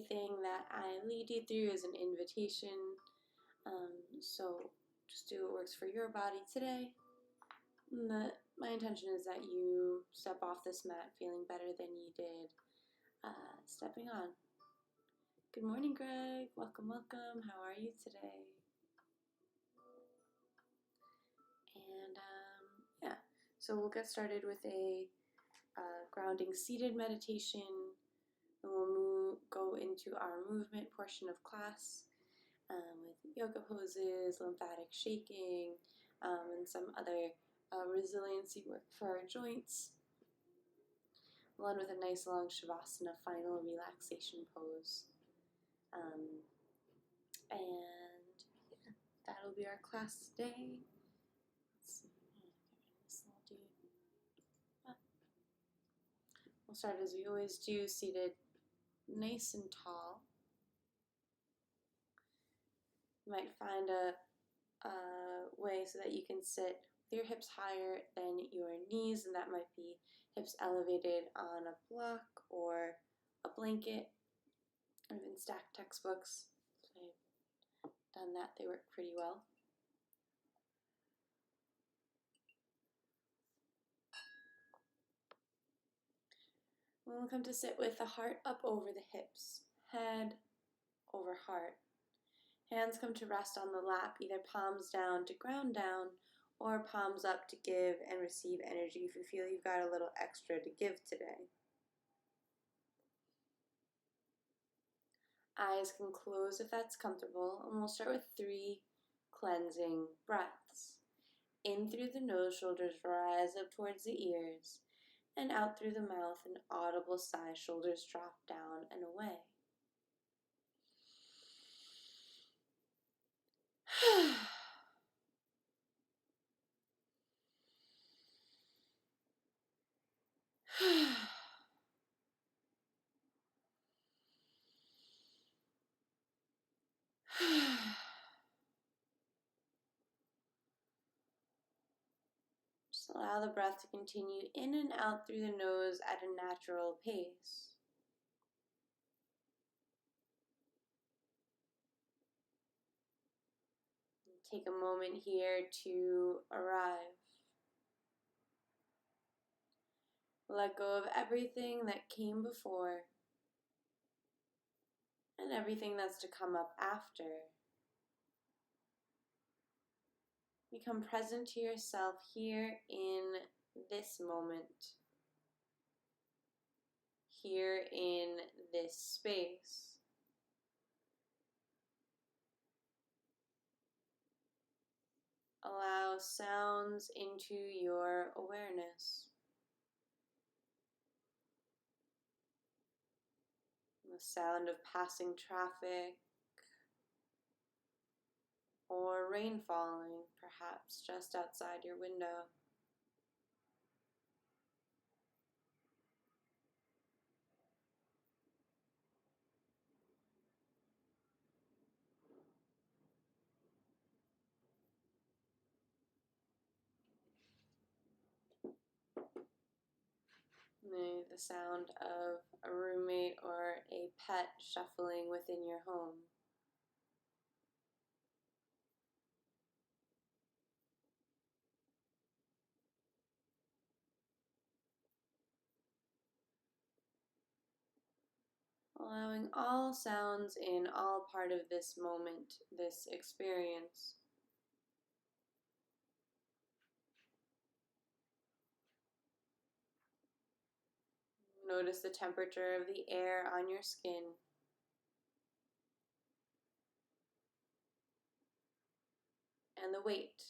Everything that I lead you through is an invitation, so just do what works for your body today. My intention is that you step off this mat feeling better than you did stepping on. Good morning, Greg. Welcome, welcome. How are you today? And yeah, so we'll get started with a grounding seated meditation. And we'll go into our movement portion of class with yoga poses, lymphatic shaking, and some other resiliency work for our joints. We'll end with a nice long Savasana final relaxation pose. And yeah, that'll be our class today. Let's see. This little dude. We'll start as we always do, seated nice and tall. You might find a way so that you can sit with your hips higher than your knees, and that might be hips elevated on a block or a blanket, or even stacked textbooks. I've done that, they work pretty well. We'll come to sit with the heart up over the hips, head over heart. Hands come to rest on the lap, either palms down to ground down or palms up to give and receive energy if you feel you've got a little extra to give today. Eyes can close if that's comfortable, and we'll start with 3 cleansing breaths. In through the nose, shoulders rise up towards the ears, and out through the mouth, an audible sigh, shoulders drop down and away. Just allow the breath to continue in and out through the nose at a natural pace. Take a moment here to arrive. Let go of everything that came before and everything that's to come up after. Become present to yourself here in this moment, here in this space. Allow sounds into your awareness. The sound of passing traffic or rain falling, perhaps just outside your window. Maybe the sound of a roommate or a pet shuffling within your home. Allowing all sounds in, all part of this moment, this experience. Notice the temperature of the air on your skin. And the weight,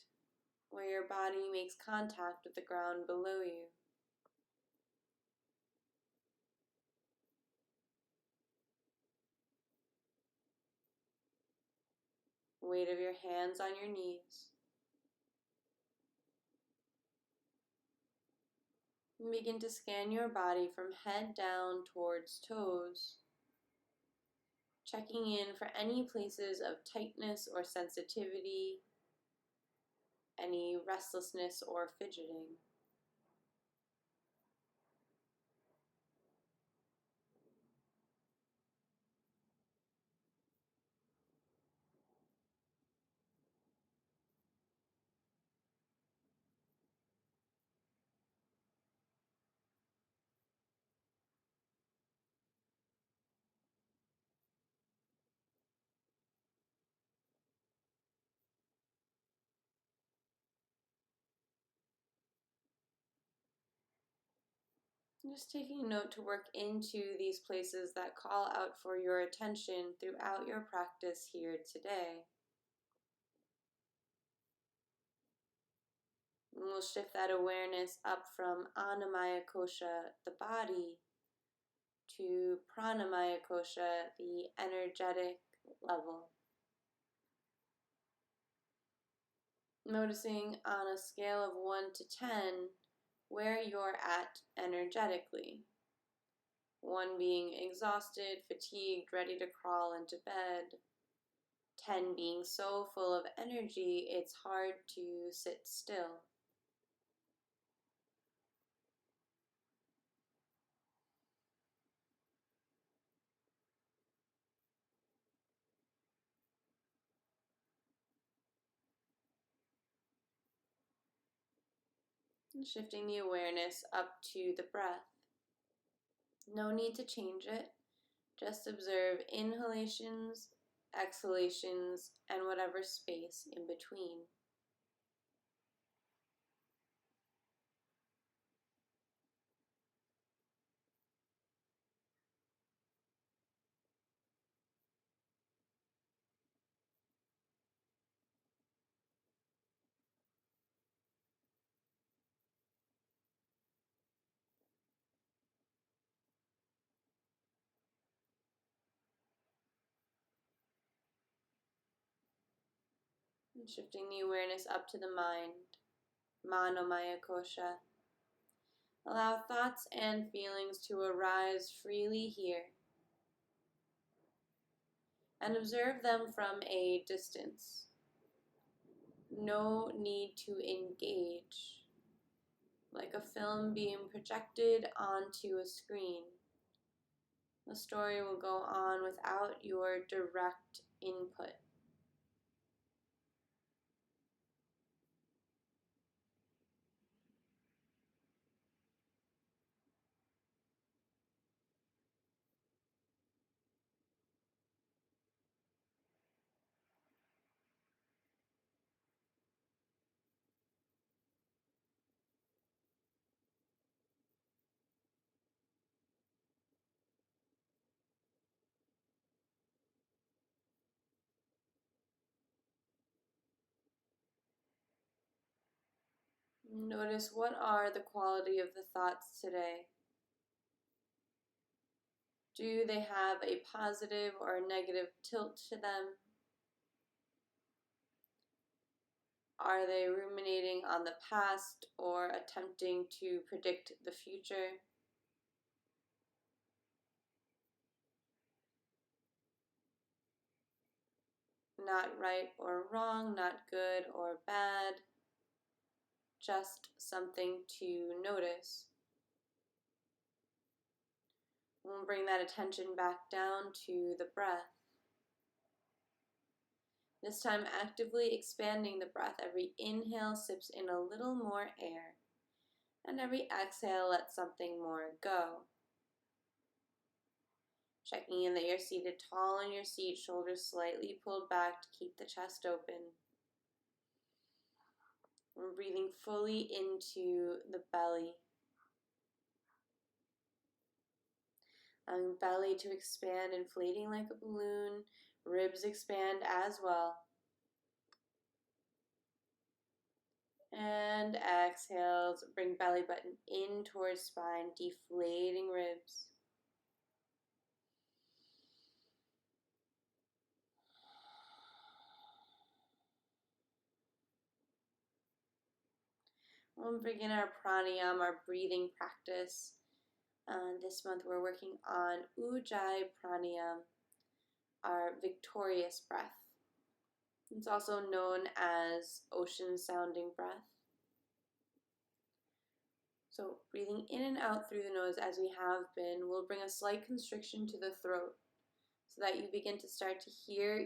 where your body makes contact with the ground below you. Weight of your hands on your knees. And begin to scan your body from head down towards toes, checking in for any places of tightness or sensitivity, any restlessness or fidgeting. Just taking note to work into these places that call out for your attention throughout your practice here today. And we'll shift that awareness up from Annamaya Kosha, the body, to Pranamaya Kosha, the energetic level. Noticing on a scale of 1 to 10 where you're at energetically. 1 being exhausted, fatigued, ready to crawl into bed. 10 being so full of energy it's hard to sit still. And shifting the awareness up to the breath. No need to change it. Just observe inhalations, exhalations, and whatever space in between. And shifting the awareness up to the mind, Manomaya Kosha. Allow thoughts and feelings to arise freely here, and observe them from a distance. No need to engage, like a film being projected onto a screen. The story will go on without your direct input. Notice what are the quality of the thoughts today. Do they have a positive or a negative tilt to them? Are they ruminating on the past or attempting to predict the future? Not right or wrong, not good or bad, just something to notice. We'll bring that attention back down to the breath. This time actively expanding the breath. Every inhale sips in a little more air, and every exhale lets something more go. Checking in that you're seated tall in your seat, shoulders slightly pulled back to keep the chest open. We're breathing fully into the belly. Allowing belly to expand, inflating like a balloon. Ribs expand as well. And exhales, bring belly button in towards spine, deflating ribs. We'll begin our pranayama, our breathing practice. This month we're working on Ujjayi Pranayama, our victorious breath. It's also known as ocean sounding breath. So breathing in and out through the nose as we have been will bring a slight constriction to the throat so that you begin to start to hear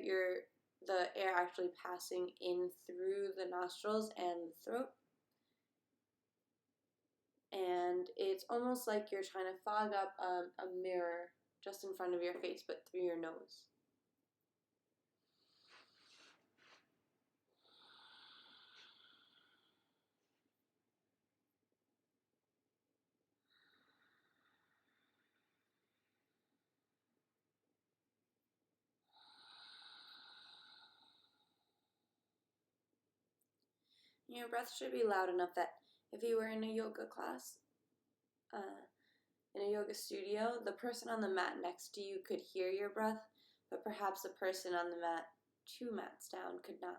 the air actually passing in through the nostrils and the throat. And it's almost like you're trying to fog up a mirror just in front of your face, but through your nose. Your breath should be loud enough that if you were in a yoga class, in a yoga studio, the person on the mat next to you could hear your breath, but perhaps the person on the mat 2 mats down could not.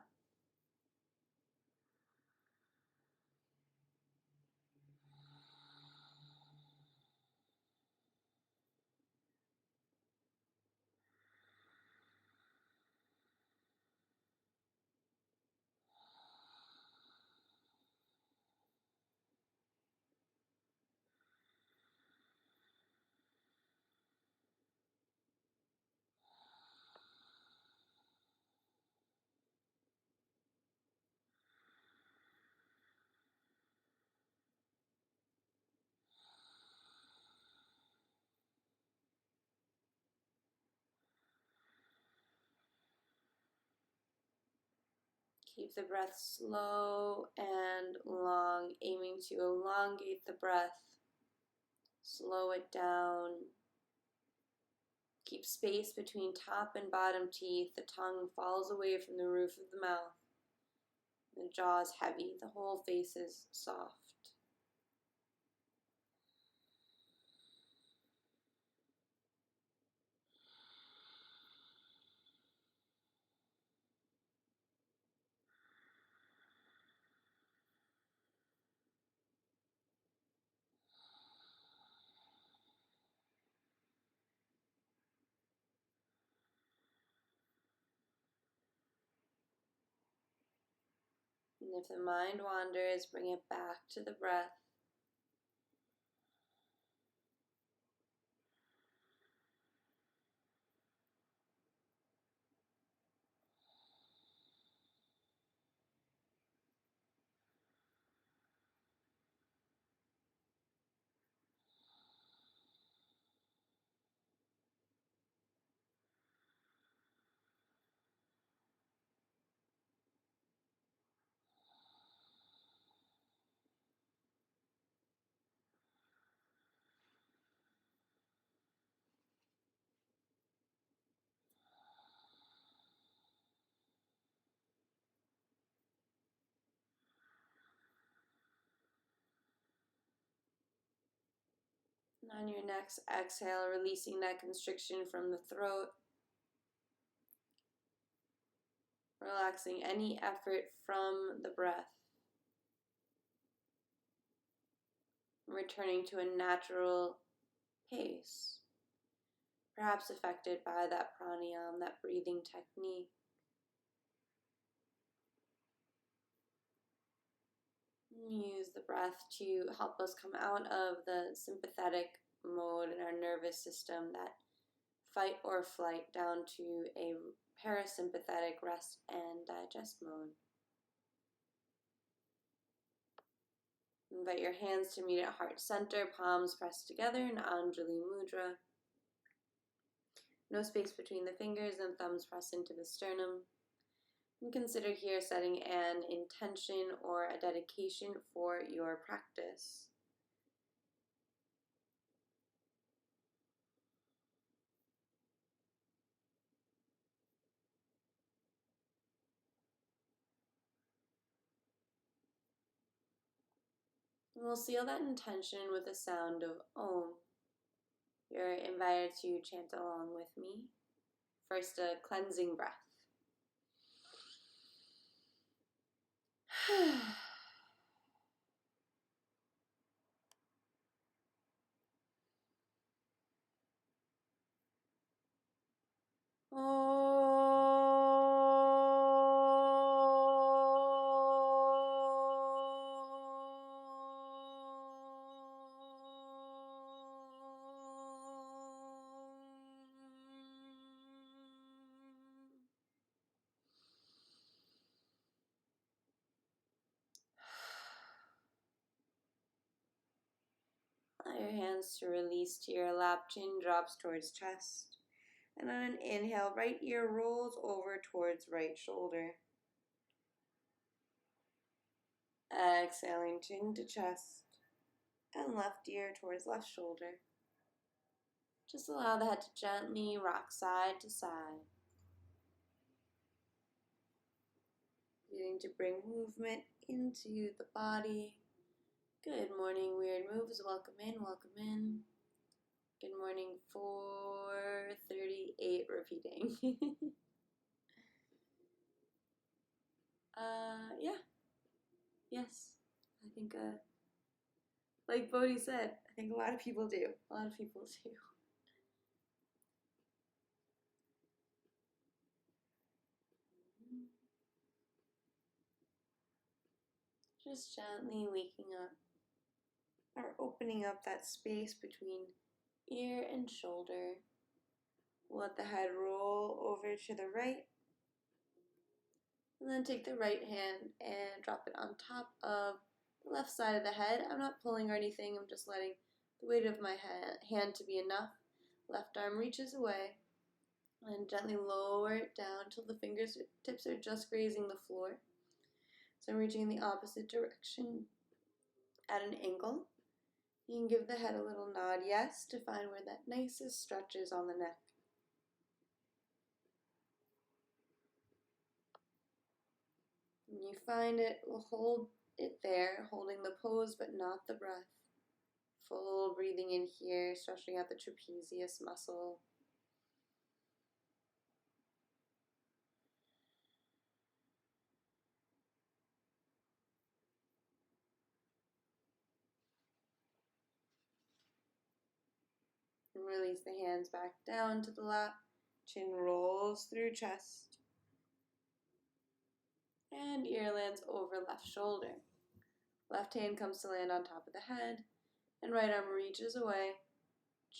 Keep the breath slow and long, aiming to elongate the breath. Slow it down. Keep space between top and bottom teeth. The tongue falls away from the roof of the mouth. The jaw is heavy. The whole face is soft. And if the mind wanders, bring it back to the breath. And on your next exhale, releasing that constriction from the throat. Relaxing any effort from the breath. Returning to a natural pace. Perhaps affected by that pranayama, that breathing technique. Use the breath to help us come out of the sympathetic mode in our nervous system, that fight or flight, down to a parasympathetic rest and digest mode. Invite your hands to meet at heart center, palms pressed together in Anjali Mudra. No space between the fingers, and thumbs press into the sternum. And consider here setting an intention or a dedication for your practice. And we'll seal that intention with the sound of Om. You're invited to chant along with me. First, a cleansing breath. Allow your hands to release to your lap, chin drops towards chest. And on an inhale, right ear rolls over towards right shoulder. Exhaling, chin to chest. And left ear towards left shoulder. Just allow the head to gently rock side to side. Beginning to bring movement into the body. Good morning, weird moves. Welcome in, welcome in. Good morning, 438 repeating. Yeah. Yes. I think, like Bodhi said, I think a lot of people do. A lot of people do. Just gently waking up or opening up that space between ear and shoulder. Let the head roll over to the right. And then take the right hand and drop it on top of the left side of the head. I'm not pulling or anything. I'm just letting the weight of my hand to be enough. Left arm reaches away. And gently lower it down till the fingertips are just grazing the floor. So I'm reaching in the opposite direction at an angle. You can give the head a little nod yes to find where that nicest stretch is on the neck. When you find it, we'll hold it there, holding the pose but not the breath. Full breathing in here, stretching out the trapezius muscle. And release the hands back down to the lap. Chin rolls through chest. And ear lands over left shoulder. Left hand comes to land on top of the head. And right arm reaches away.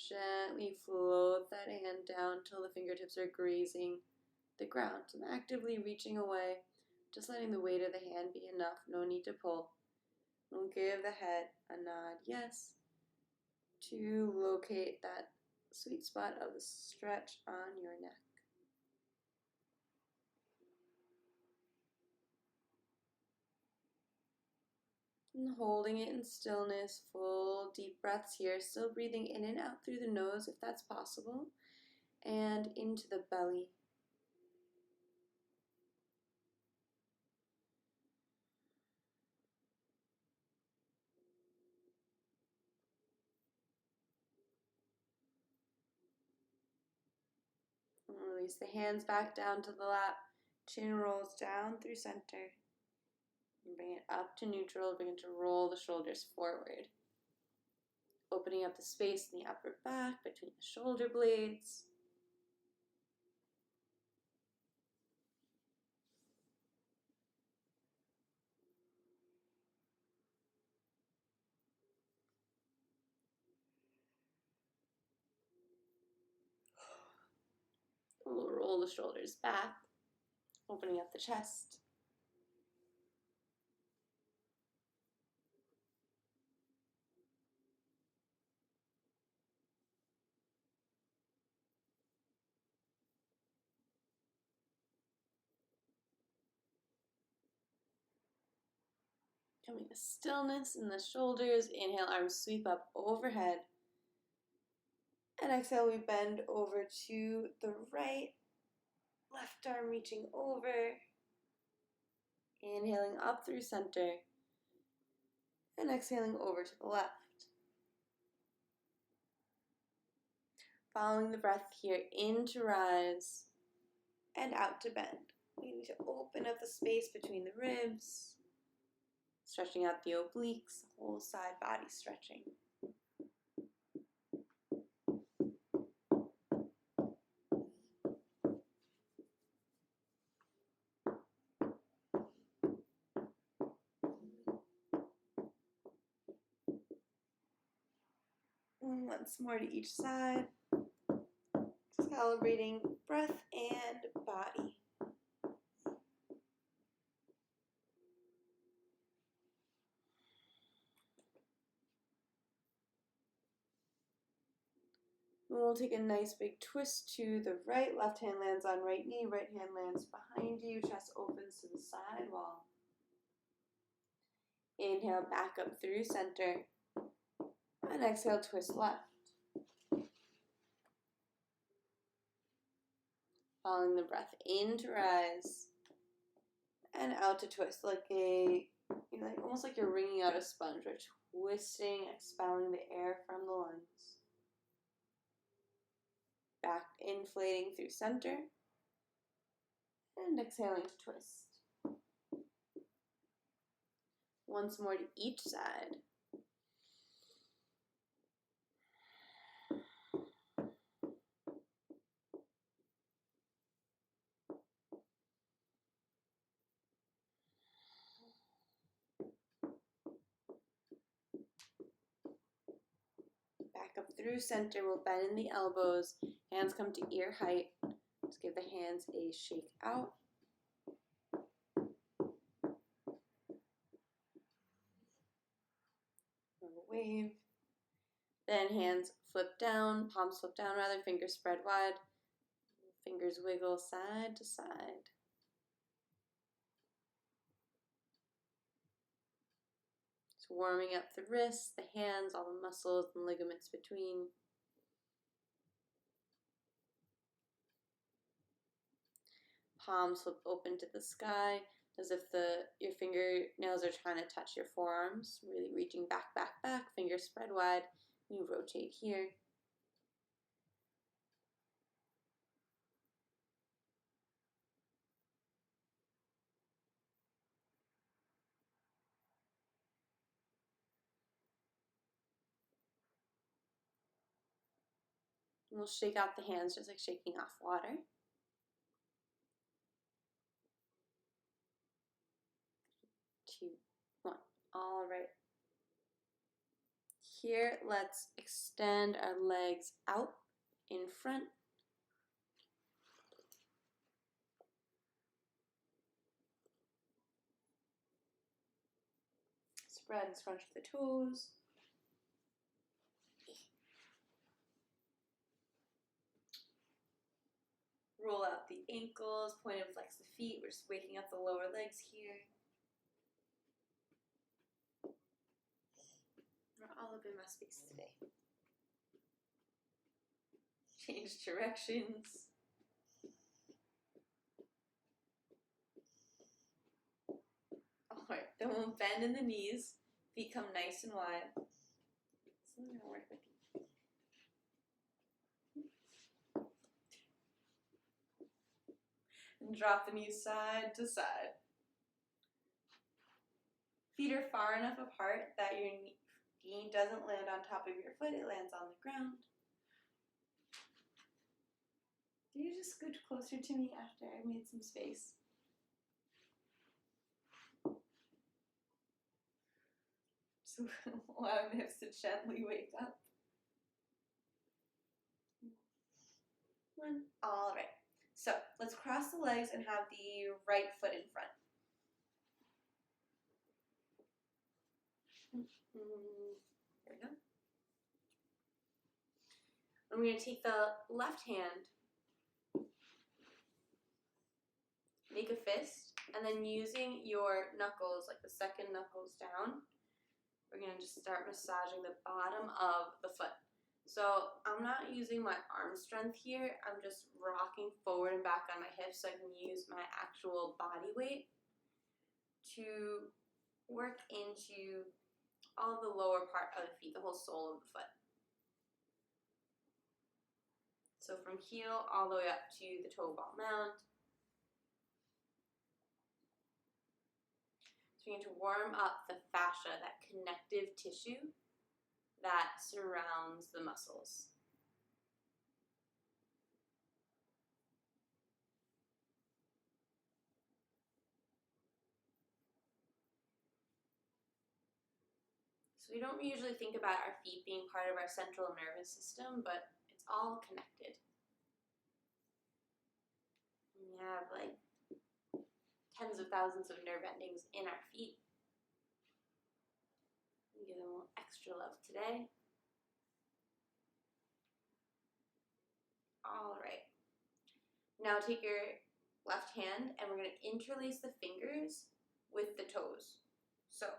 Gently float that hand down till the fingertips are grazing the ground. I'm actively reaching away, just letting the weight of the hand be enough. No need to pull. We'll give the head a nod yes to locate that sweet spot of the stretch on your neck. And holding it in stillness, full deep breaths here, still breathing in and out through the nose if that's possible, and into the belly. And release the hands back down to the lap. Chin rolls down through center. And bring it up to neutral. Begin to roll the shoulders forward. Opening up the space in the upper back between the shoulder blades. We'll roll the shoulders back. Opening up the chest. Coming to stillness in the shoulders. Inhale, arms sweep up overhead. And exhale, we bend over to the right. Left arm reaching over. Inhaling up through center. And exhaling over to the left. Following the breath here, in to rise and out to bend. We need to open up the space between the ribs. Stretching out the obliques, the whole side body stretching. And once more to each side. Calibrating breath and body. We'll take a nice big twist to the right. Left hand lands on right knee. Right hand lands behind you. Chest opens to the side wall. Inhale back up through center. And exhale, twist left. Following the breath in to rise. And out to twist like a like almost like you're wringing out a sponge, or twisting, expelling the air from the lungs. Back inflating through center, and exhaling to twist. Once more to each side. Back up through center, we'll bend in the elbows, hands come to ear height. Just give the hands a shake out. Wave. Then hands flip down, palms flip down rather, fingers spread wide. Fingers wiggle side to side. Just warming up the wrists, the hands, all the muscles and ligaments between. Palms flip open to the sky, as if your fingernails are trying to touch your forearms. Really reaching back, back, back. Fingers spread wide. You rotate here. And we'll shake out the hands just like shaking off water. 2, 1. All right. Here, let's extend our legs out in front. Spread and scrunch the toes. Roll out the ankles, point and flex the feet. We're just waking up the lower legs here. We're all up in my space today. Change directions. Alright, then we'll bend in the knees. Feet come nice and wide. So I'm going to work with you. And drop the knees side to side. Feet are far enough apart that your knee doesn't land on top of your foot, it lands on the ground. Do you just scooch closer to me after I made some space? So allow the hips to gently wake up. 1. All right. So let's cross the legs and have the right foot in front. There we go. I'm going to take the left hand, make a fist, and then using your knuckles, like the second knuckles down, we're going to just start massaging the bottom of the foot. So I'm not using my arm strength here, I'm just rocking forward and back on my hips so I can use my actual body weight to work into all the lower part of the feet, the whole sole of the foot. So from heel all the way up to the toe ball mound. So we're going to warm up the fascia, that connective tissue that surrounds the muscles. So we don't usually think about our feet being part of our central nervous system, but it's all connected. We have like tens of thousands of nerve endings in our feet. We give them a little extra love today. All right. Now take your left hand and we're going to interlace the fingers with the toes. So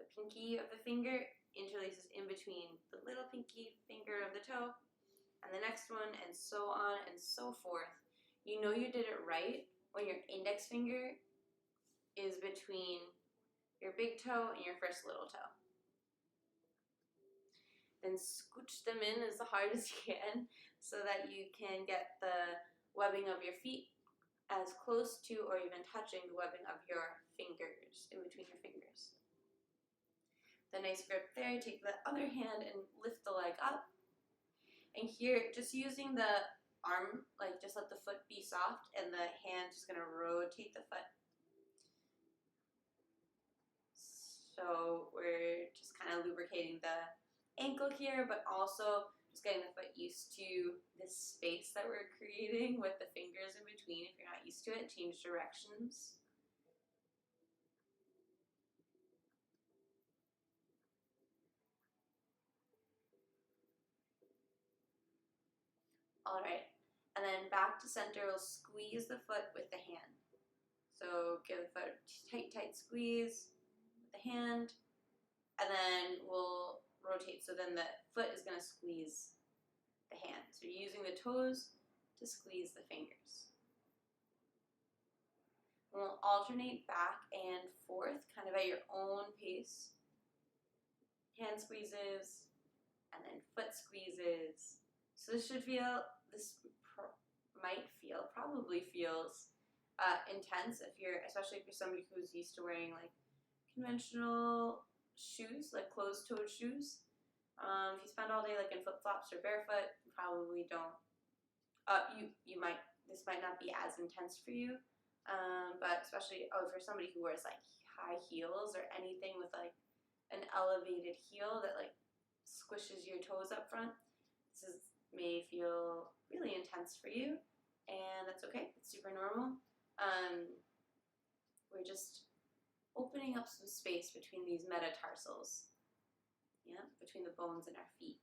the pinky of the finger interlaces in between the little pinky finger of the toe and the next one, and so on and so forth. You know you did it right when your index finger is between your big toe and your first little toe. Then scooch them in as hard as you can so that you can get the webbing of your feet as close to or even touching the webbing of your fingers, in between your fingers. The nice grip there, take the other hand and lift the leg up. And here, just using the arm, like just let the foot be soft and the hand just gonna rotate the foot. So we're just kind of lubricating the ankle here, but also just getting the foot used to this space that we're creating with the fingers in between. If you're not used to it, change directions. All right, and then back to center, we'll squeeze the foot with the hand. So give the foot a tight, tight squeeze with the hand, and then we'll rotate. So then the foot is going to squeeze the hand. So you're using the toes to squeeze the fingers. And we'll alternate back and forth, kind of at your own pace. Hand squeezes, and then foot squeezes. So this probably feels intense especially if you're somebody who's used to wearing like conventional shoes, like closed-toed shoes. If you spend all day like in flip-flops or barefoot, you probably don't. This might not be as intense for you, but especially if you're somebody who wears like high heels or anything with like an elevated heel that like squishes your toes up front, may feel really intense for you, and that's okay. It's super normal. We're just opening up some space between these metatarsals, between the bones in our feet.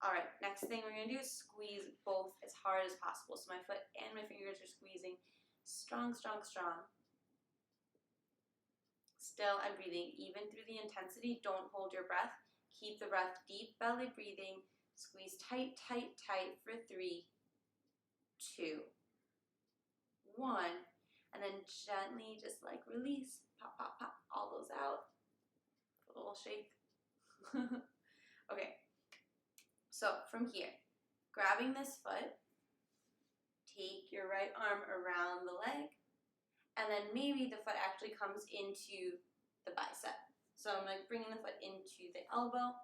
All right, next thing we're gonna do is squeeze both as hard as possible. So my foot and my fingers are squeezing strong, strong, strong. Still, I'm breathing even through the intensity. Don't hold your breath. Keep the breath deep, belly breathing. Squeeze tight, tight, tight for 3, 2, 1. And then gently just like release. Pop, pop, pop, all those out. A little shake. Okay. So from here, grabbing this foot, take your right arm around the leg, and then maybe the foot actually comes into the bicep. So I'm like bringing the foot into the elbow,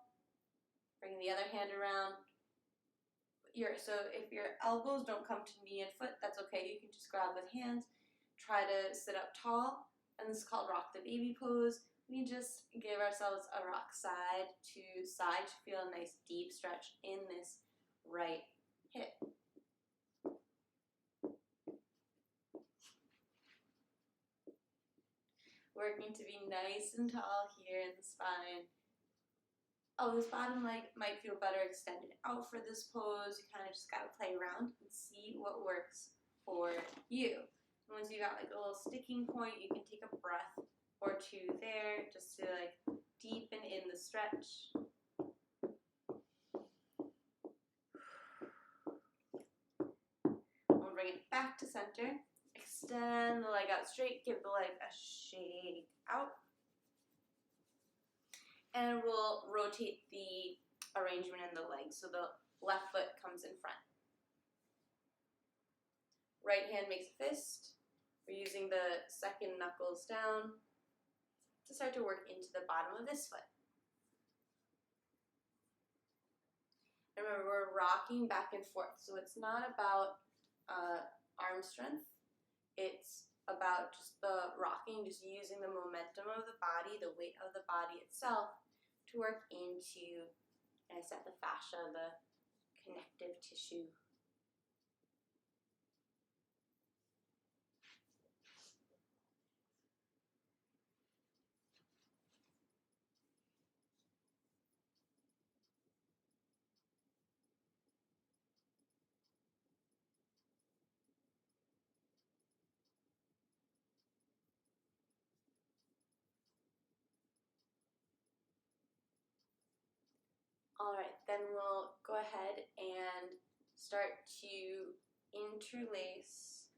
bringing the other hand around. So if your elbows don't come to knee and foot, that's okay. You can just grab with hands. Try to sit up tall, and this is called rock the baby pose. We just give ourselves a rock side to side to feel a nice deep stretch in this right hip. Working to be nice and tall here in the spine. Oh, this bottom leg might feel better extended out for this pose. You kind of just gotta play around and see what works for you. And once you got like a little sticking point, you can take a breath or two there just to like deepen in the stretch. We'll bring it back to center. Extend the leg out straight. Give the leg a shake out. And we'll rotate the arrangement in the leg. So the left foot comes in front. Right hand makes a fist. We're using the second knuckles down to start to work into the bottom of this foot. And remember, we're rocking back and forth. So it's not about arm strength. It's about just the rocking, just using the momentum of the body, the weight of the body itself to work into, and I said, the fascia, the connective tissue. All right, then we'll go ahead and start to interlace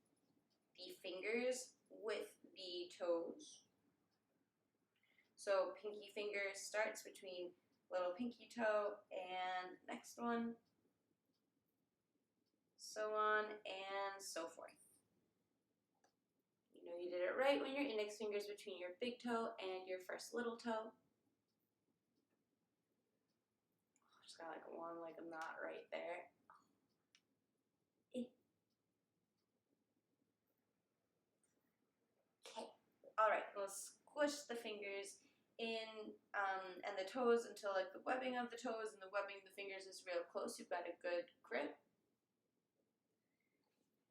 the fingers with the toes. So pinky finger starts between little pinky toe and next one, so on and so forth. You know you did it right when your index finger is between your big toe and your first little toe. Just got like one like a knot right there. Okay. All right, let's squish the fingers in and the toes until like the webbing of the toes and the webbing of the fingers is real close. You've got a good grip.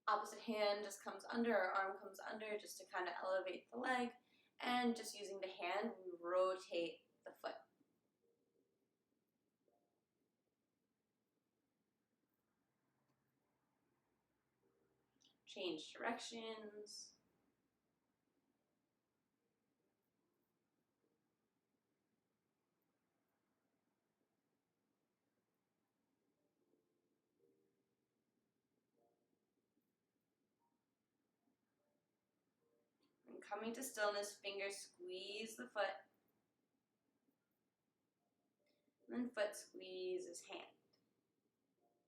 Opposite hand just comes under, or arm comes under just to kind of elevate the leg, and just using the hand, we rotate the foot. Change directions. And coming to stillness, fingers squeeze the foot. And then foot squeezes hand.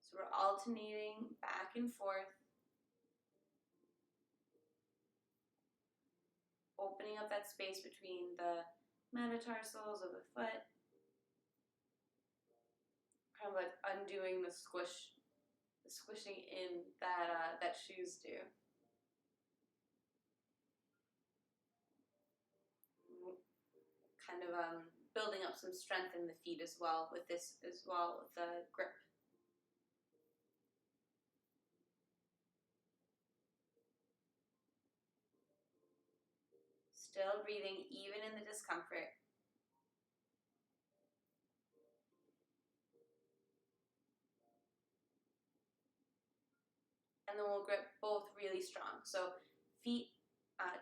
So we're alternating back and forth, opening up that space between the metatarsals of the foot, kind of like undoing the squishing in that shoes do. Kind of building up some strength in the feet as well with this as well with the grip. Still breathing even in the discomfort. And then we'll grip both really strong. So feet,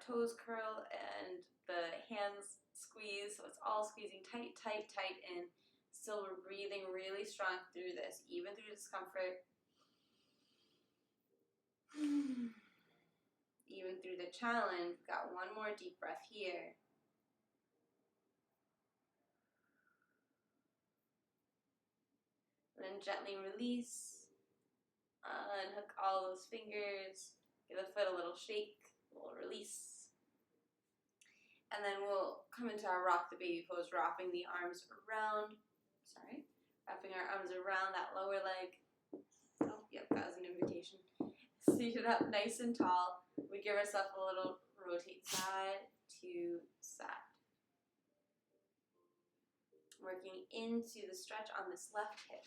toes curl, and the hands squeeze. So it's all squeezing tight, tight, tight in. Still we're breathing really strong through this, even through discomfort. Even through the challenge. We've got one more deep breath here. And then gently release. Unhook all those fingers. Give the foot a little shake, a little release. And then we'll come into our rock the baby pose, wrapping our arms around that lower leg. Oh, yep, that was an invitation. Seated up nice and tall. We give ourselves a little rotate side to side. Working into the stretch on this left hip.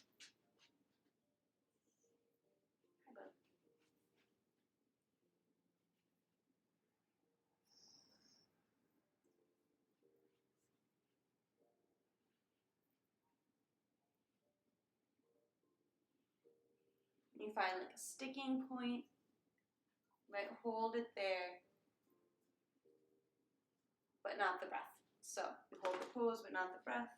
You find like a sticking point, right? Hold it there, but not the breath. So you hold the pose, but not the breath.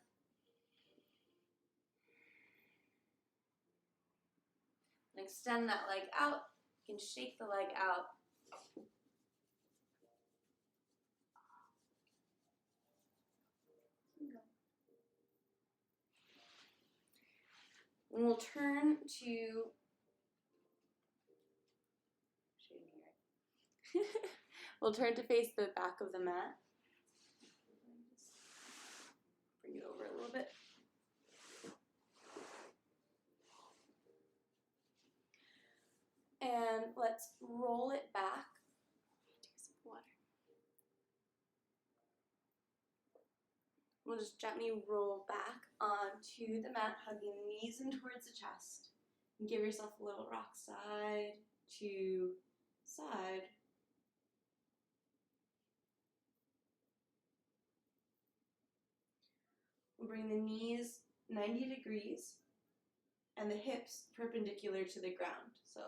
And extend that leg out. You can shake the leg out. And we'll turn to we'll turn to face the back of the mat. Bring it over a little bit. And let's roll it back. Take some water. We'll just gently roll back onto the mat, hugging the knees in towards the chest. And give yourself a little rock side to side. We'll bring the knees 90 degrees and the hips perpendicular to the ground. So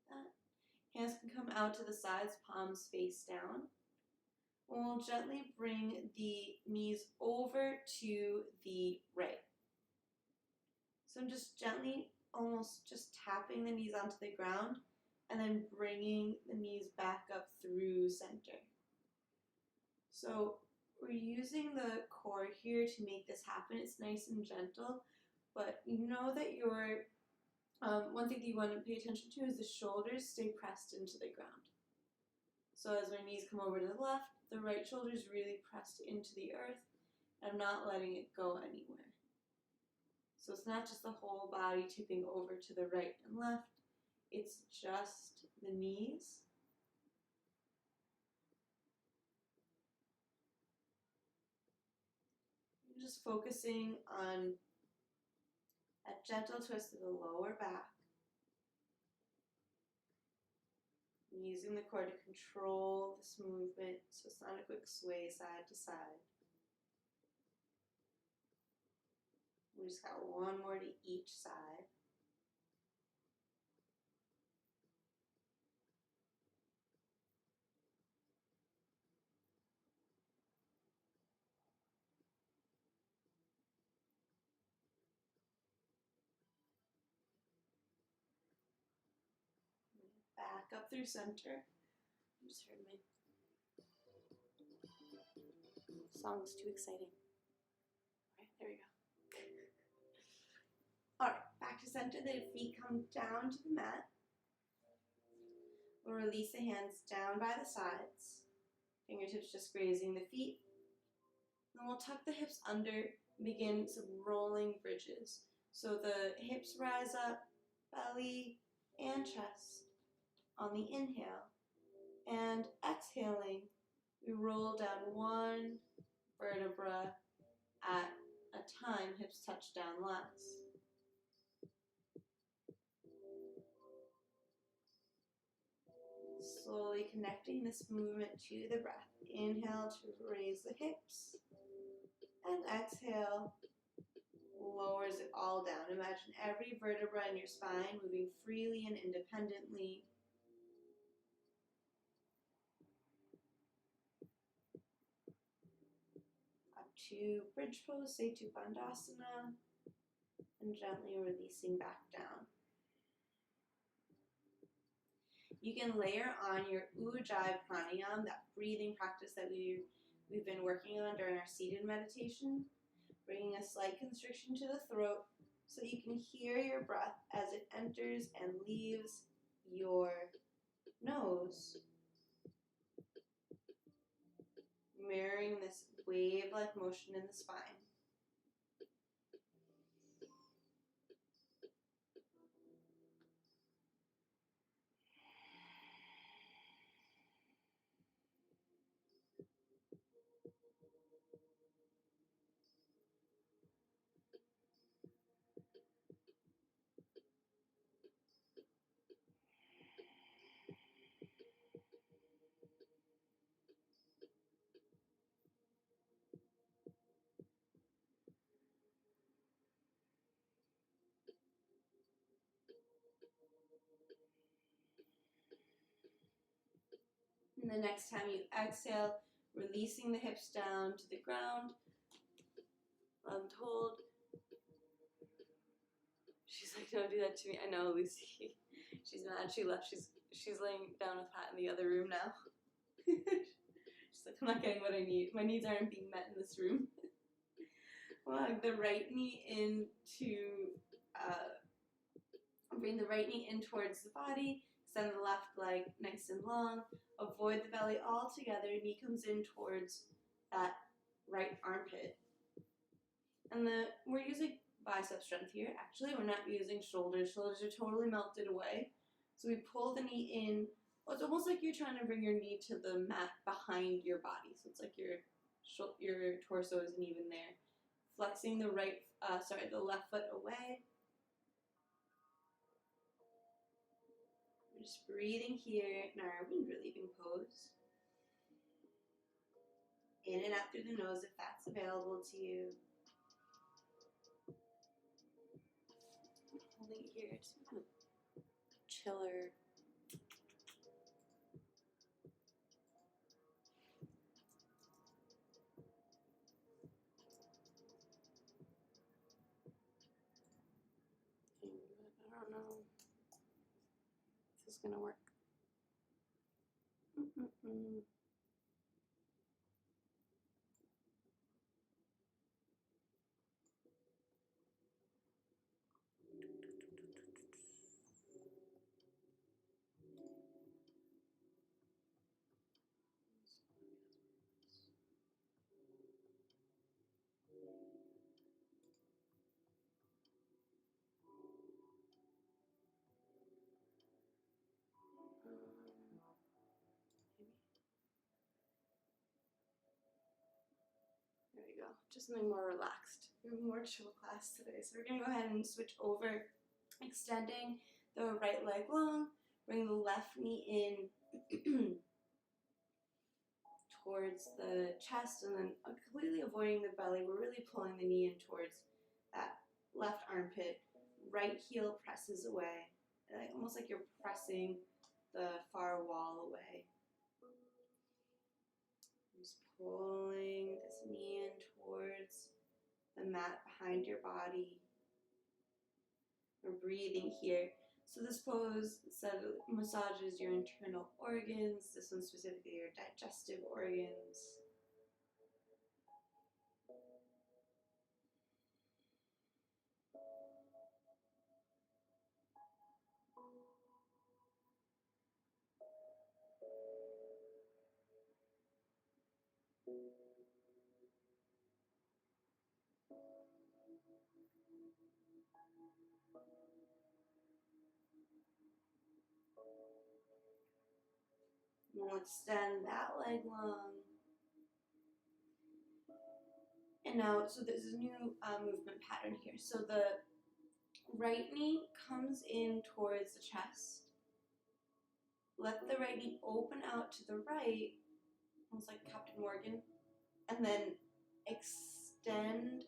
that. Hands can come out to the sides, palms face down. We'll gently bring the knees over to the right. So I'm just gently, almost just tapping the knees onto the ground and then bringing the knees back up through center. So we're using the core here to make this happen. It's nice and gentle, but you know that your one thing that you want to pay attention to is the shoulders stay pressed into the ground. So as my knees come over to the left, the right shoulder is really pressed into the earth, and I'm not letting it go anywhere. So it's not just the whole body tipping over to the right and left, it's just the knees. I'm just focusing on a gentle twist of the lower back. I'm using the core to control this movement so it's not a quick sway side to side. We just got one more to each side. Back up through center. I just heard my song's too exciting. Alright, there we go. Alright, back to center. The feet come down to the mat. We'll release the hands down by the sides. Fingertips just grazing the feet. Then we'll tuck the hips under and begin some rolling bridges. So the hips rise up, belly and chest on the inhale. And exhaling, we roll down one vertebra at a time, hips touch down last. Slowly connecting this movement to the breath. Inhale to raise the hips, and exhale lowers it all down. Imagine every vertebra in your spine moving freely and independently. Up to bridge pose, Setu Bandhasana, and gently releasing back down. You can layer on your Ujjayi pranayama, that breathing practice that we've been working on during our seated meditation, bringing a slight constriction to the throat so you can hear your breath as it enters and leaves your nose, mirroring this wave-like motion in the spine. And the next time you exhale, releasing the hips down to the ground. I'm told. She's like, don't do that to me. I know, Lucy. She's mad. She left. She's laying down with Pat in the other room now. She's like, I'm not getting what I need. My needs aren't being met in this room. Well, the right knee bring the right knee in towards the body. Extend the left leg nice and long. Avoid the belly altogether. Knee comes in towards that right armpit. And we're using bicep strength here. Actually, we're not using shoulders. Shoulders are totally melted away. So we pull the knee in. Well, it's almost like you're trying to bring your knee to the mat behind your body. So it's like your torso isn't even there. Flexing the the left foot away. We're just breathing here in our wind relieving pose. In and out through the nose if that's available to you. Holding it here, just kind of chiller. I don't know. this is going to work. There we go. Just something more relaxed. We have a more chill class today. So we're going to go ahead and switch over, extending the right leg long. Bring the left knee in towards the chest, and then completely avoiding the belly. We're really pulling the knee in towards that left armpit. Right heel presses away, almost like you're pressing the far wall away. Just pulling this knee in towards the mat behind your body. We're breathing here. So this pose massages your internal organs, this one specifically your digestive organs. We'll extend that leg long. And now, so there's a new movement pattern here. So the right knee comes in towards the chest. Let the right knee open out to the right, almost like Captain Morgan, and then extend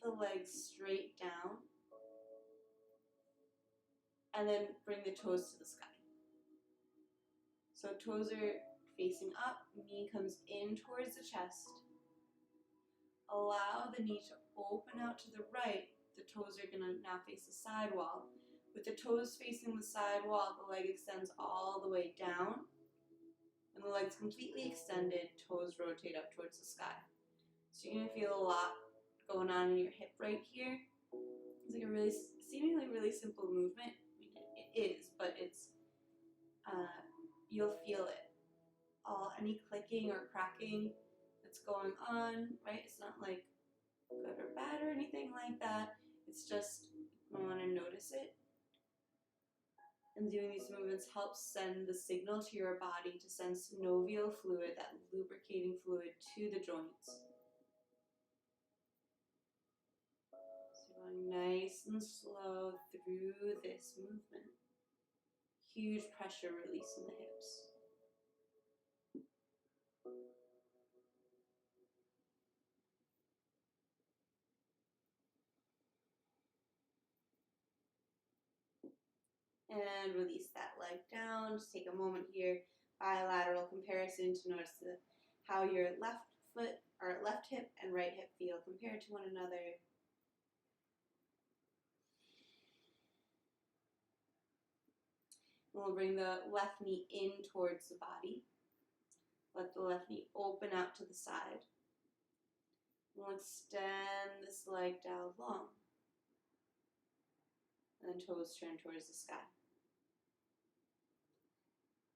the legs straight down, and then bring the toes to the sky. So toes are facing up, knee comes in towards the chest. Allow the knee to open out to the right. The toes are going to now face the side wall. With the toes facing the side wall, the leg extends all the way down. And the leg's completely extended, toes rotate up towards the sky. So you're going to feel a lot going on in your hip right here. It's like a really, seemingly really simple movement. I mean, it is, but it's, you'll feel it. Any clicking or cracking that's going on, right? It's not like good or bad or anything like that. It's just, I want to notice it. And doing these movements helps send the signal to your body to send synovial fluid, that lubricating fluid, to the joints. So going nice and slow through this movement. Huge pressure release in the hips. And release that leg down. Just take a moment here, bilateral comparison, to notice how your left foot, or left hip and right hip feel compared to one another. We'll bring the left knee in towards the body. Let the left knee open out to the side. We'll extend this leg down long. And then toes turn towards the sky.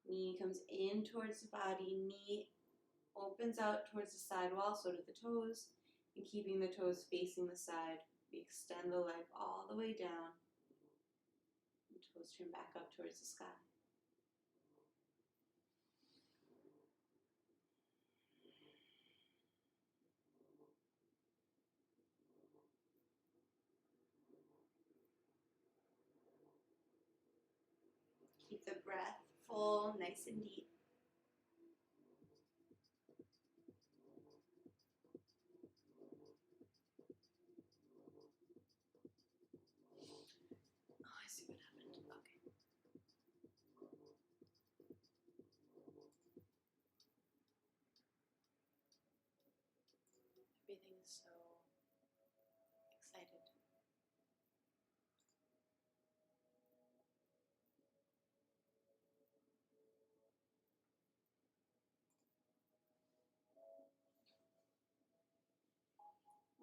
Knee comes in towards the body. Knee opens out towards the side wall, so do the toes. And keeping the toes facing the side, we extend the leg all the way down. And toes turn back up towards the sky. Keep the breath full, nice and deep. Oh, I see what happened. Okay. Everything is so excited.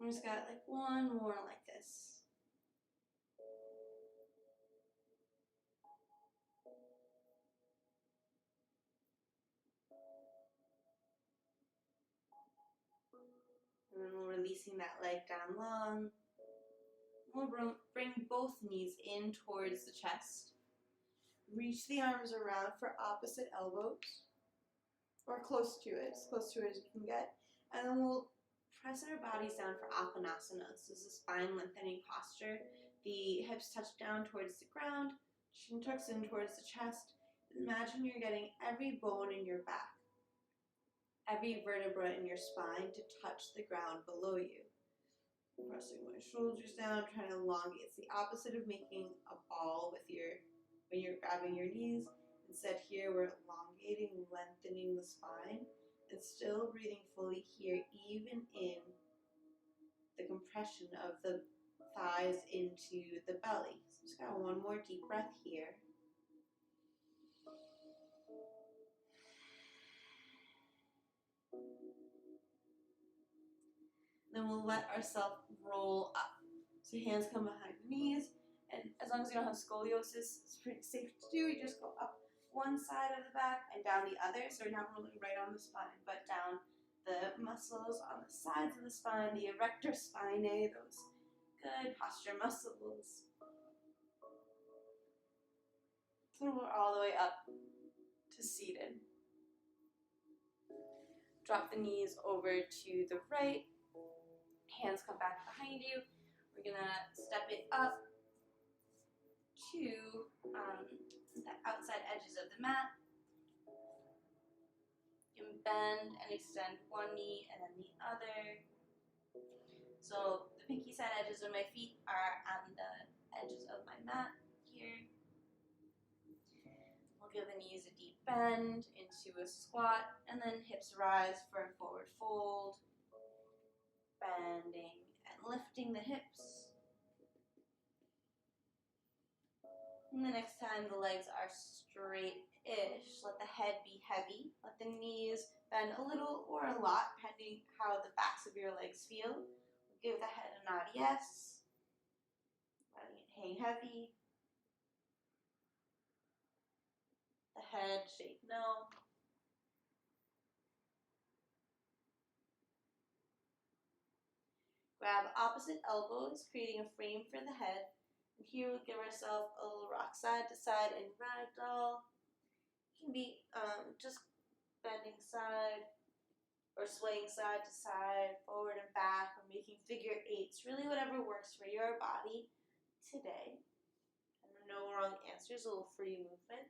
We just got like one more like this. And then we're releasing that leg down long. We'll bring both knees in towards the chest. Reach the arms around for opposite elbows, or close to it, as close to it as you can get. And then we'll press our bodies down for Apanasana. This is a spine lengthening posture. The hips touch down towards the ground, chin tucks in towards the chest. Imagine you're getting every bone in your back, every vertebra in your spine to touch the ground below you. Pressing my shoulders down, trying to elongate. It's the opposite of making a ball with when you're grabbing your knees. Instead here we're elongating, lengthening the spine, and still breathing fully here, even in the compression of the thighs into the belly. So just got one more deep breath here. Then we'll let ourselves roll up. So hands come behind the knees, and as long as you don't have scoliosis, it's pretty safe to do. You just go up one side of the back and down the other. So we're not rolling right on the spine, but down the muscles on the sides of the spine, the erector spinae, those good posture muscles. So we're all the way up to seated. Drop the knees over to the right. Hands come back behind you. We're gonna step it up to the outside edges of the mat. You can bend and extend one knee and then the other. So the pinky side edges of my feet are on the edges of my mat here. We'll give the knees a deep bend into a squat, and then hips rise for a forward fold. Bending and lifting the hips. And the next time the legs are straight-ish, let the head be heavy. Let the knees bend a little or a lot, depending how the backs of your legs feel. Give the head a nod yes. Letting it hang heavy. The head shake no. Grab opposite elbows, creating a frame for the head. And here we'll give ourselves a little rock side to side and ragdoll. It can be just bending side or swaying side to side, forward and back, or making figure eights. Really whatever works for your body today. And no wrong answers, a little free movement.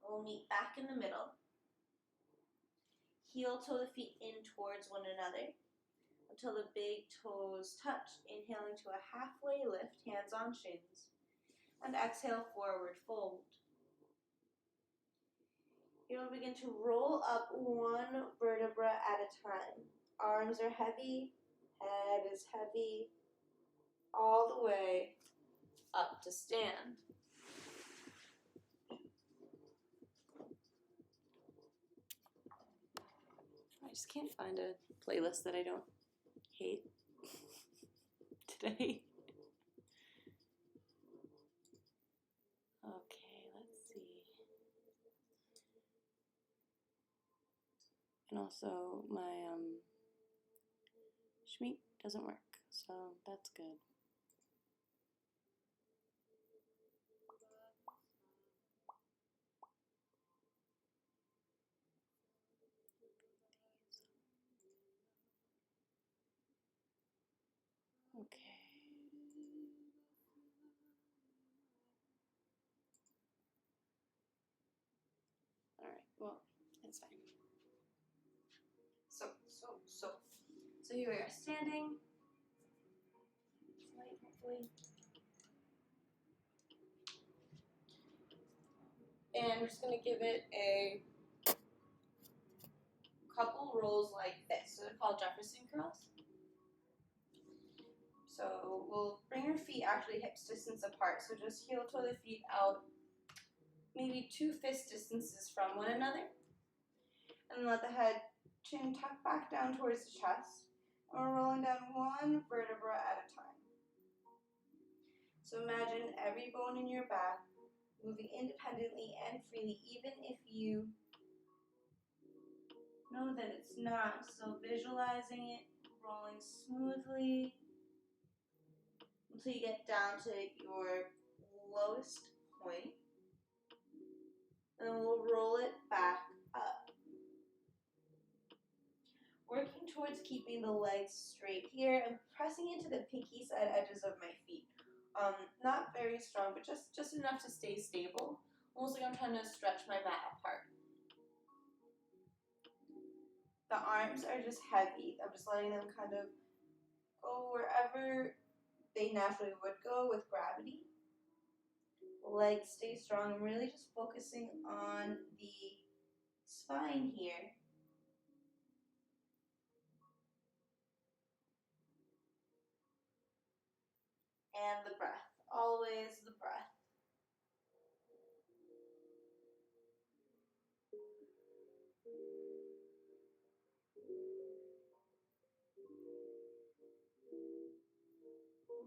We'll meet back in the middle. Heel toe the feet in towards one another until the big toes touch. Inhaling to a halfway lift, hands on shins. And exhale, forward fold. You'll begin to roll up one vertebra at a time. Arms are heavy, head is heavy, all the way up to stand. I just can't find a playlist that I don't hate today. Okay, let's see. And also my Schmeat doesn't work, so that's good. Okay. All right, well, it's fine. So here we are standing. Light, hopefully. And we're just gonna give it a couple rolls like this. So they're called Jefferson curls. So we'll bring your feet actually hips distance apart. So just heel toe the feet out, maybe 2 fist distances from one another. And then let the head, chin tuck back down towards the chest. And we're rolling down one vertebra at a time. So imagine every bone in your back moving independently and freely, even if you know that it's not. So visualizing it rolling smoothly until you get down to your lowest point. And then we'll roll it back up. Working towards keeping the legs straight here and pressing into the pinky side edges of my feet. Not very strong, but just enough to stay stable. Almost like I'm trying to stretch my mat apart. The arms are just heavy. I'm just letting them kind of go wherever they naturally would go with gravity. Legs stay strong. I'm really just focusing on the spine here. And the breath. Always the breath.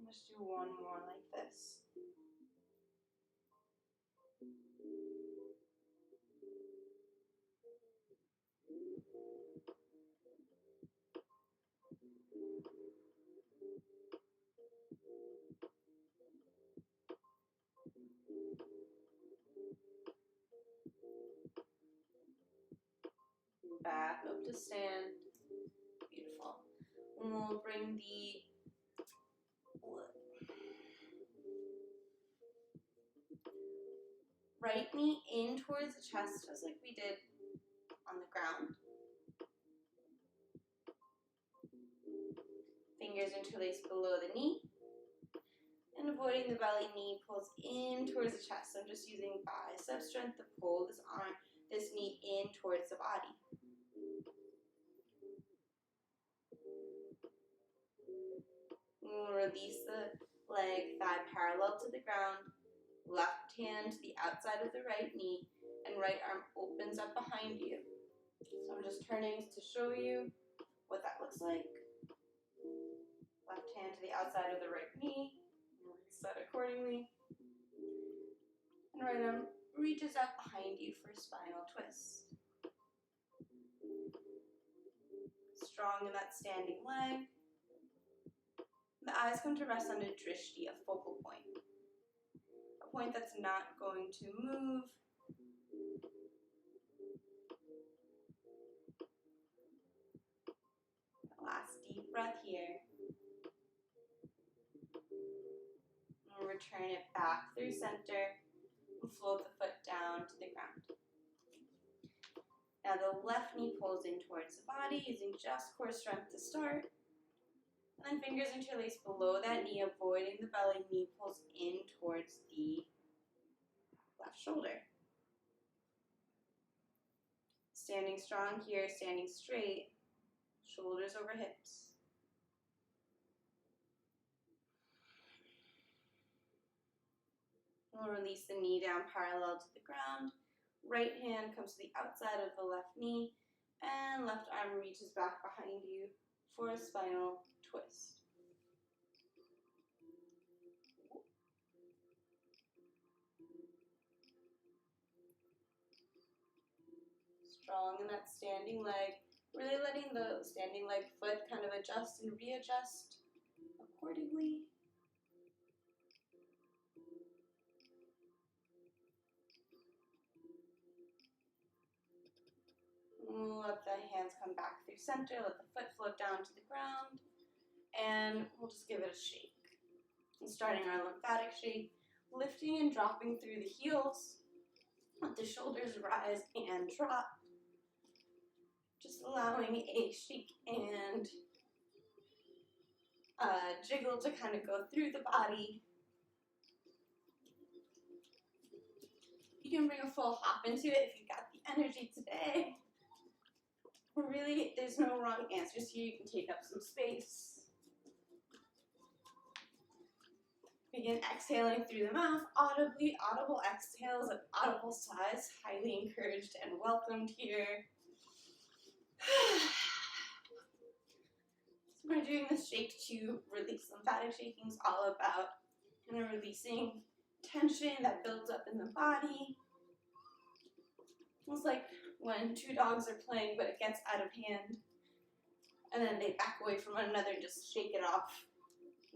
Let's do one more like this. Back up to stand. Beautiful. And we'll bring the right knee in towards the chest, just like we did on the ground. Fingers interlaced below the knee. And avoiding the belly, knee pulls in towards the chest. So I'm just using bicep strength to pull this knee in towards the body. We'll release the leg, thigh parallel to the ground, left hand to the outside of the right knee, and right arm opens up behind you. So I'm just turning to show you what that looks like. Left hand to the outside of the right knee, reset accordingly. And right arm reaches out behind you for a spinal twist. Strong in that standing leg. The eyes come to rest on a drishti, a focal point. A point that's not going to move. Last deep breath here. And return it back through center and float the foot down to the ground. Now the left knee pulls in towards the body using just core strength to start. And then fingers interlaced below that knee, avoiding the belly. Knee pulls in towards the left shoulder. Standing strong here, standing straight, shoulders over hips. We'll release the knee down parallel to the ground. Right hand comes to the outside of the left knee, and left arm reaches back behind you for a spinal twist. Strong in that standing leg, really letting the standing leg foot kind of adjust and readjust accordingly. We'll let the hands come back through center, let the foot float down to the ground, and we'll just give it a shake. And starting our lymphatic shake, lifting and dropping through the heels, let the shoulders rise and drop. Just allowing a shake and jiggle to kind of go through the body. You can bring a full hop into it if you've got the energy today. Really, there's no wrong answers here. You can take up some space. Begin exhaling through the mouth, audibly. Audible exhales at audible sighs, highly encouraged and welcomed here. So we're doing this shake to release. Lymphatic shaking is all about kind of releasing tension that builds up in the body. Almost like when two dogs are playing but it gets out of hand and then they back away from one another and just shake it off.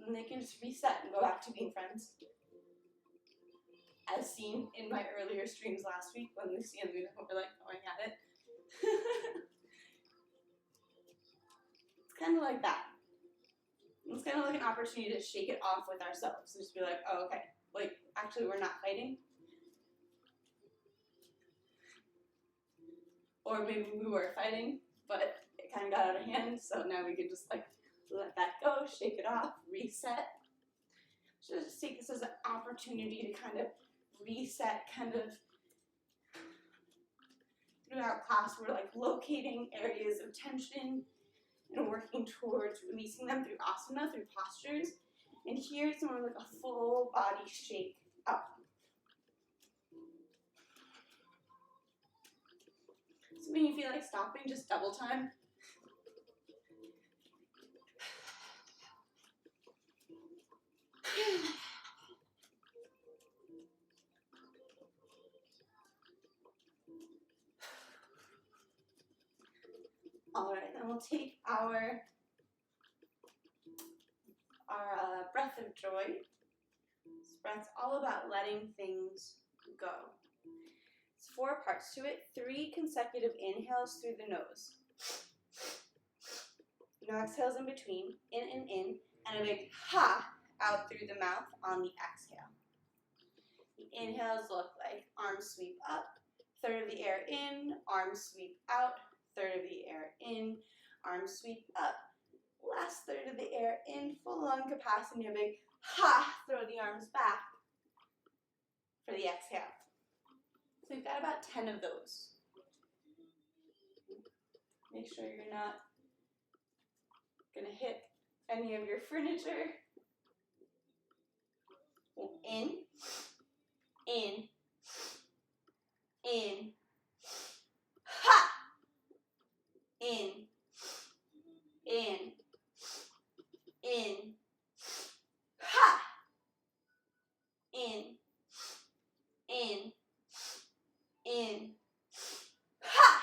And they can just reset and go back to being friends. As seen in my earlier streams last week when Lucy and Luna were like going at it. It's kind of like that. It's kind of like an opportunity to shake it off with ourselves. Just be like, oh, okay, like actually we're not fighting. Or maybe we were fighting, but it kind of got out of hand, so now we could just like let that go, shake it off, reset. So just take this as an opportunity to kind of reset, kind of throughout class we're like locating areas of tension and working towards releasing them through asana, through postures. And here it's more like a full body shake up. So when you feel like stopping, just double time. All right, then we'll take our breath of joy. This breath's all about letting things go. It's 4 parts to it, 3 consecutive inhales through the nose. No exhales in between, in and in, and a big ha out through the mouth on the exhale. The inhales look like arms sweep up, third of the air in, arms sweep out, third of the air in, arms sweep up, last third of the air in, full lung capacity, a big ha, throw the arms back for the exhale. So we've got about 10 of those. Make sure you're not going to hit any of your furniture. In, in, in, ha, in, ha, in, ha.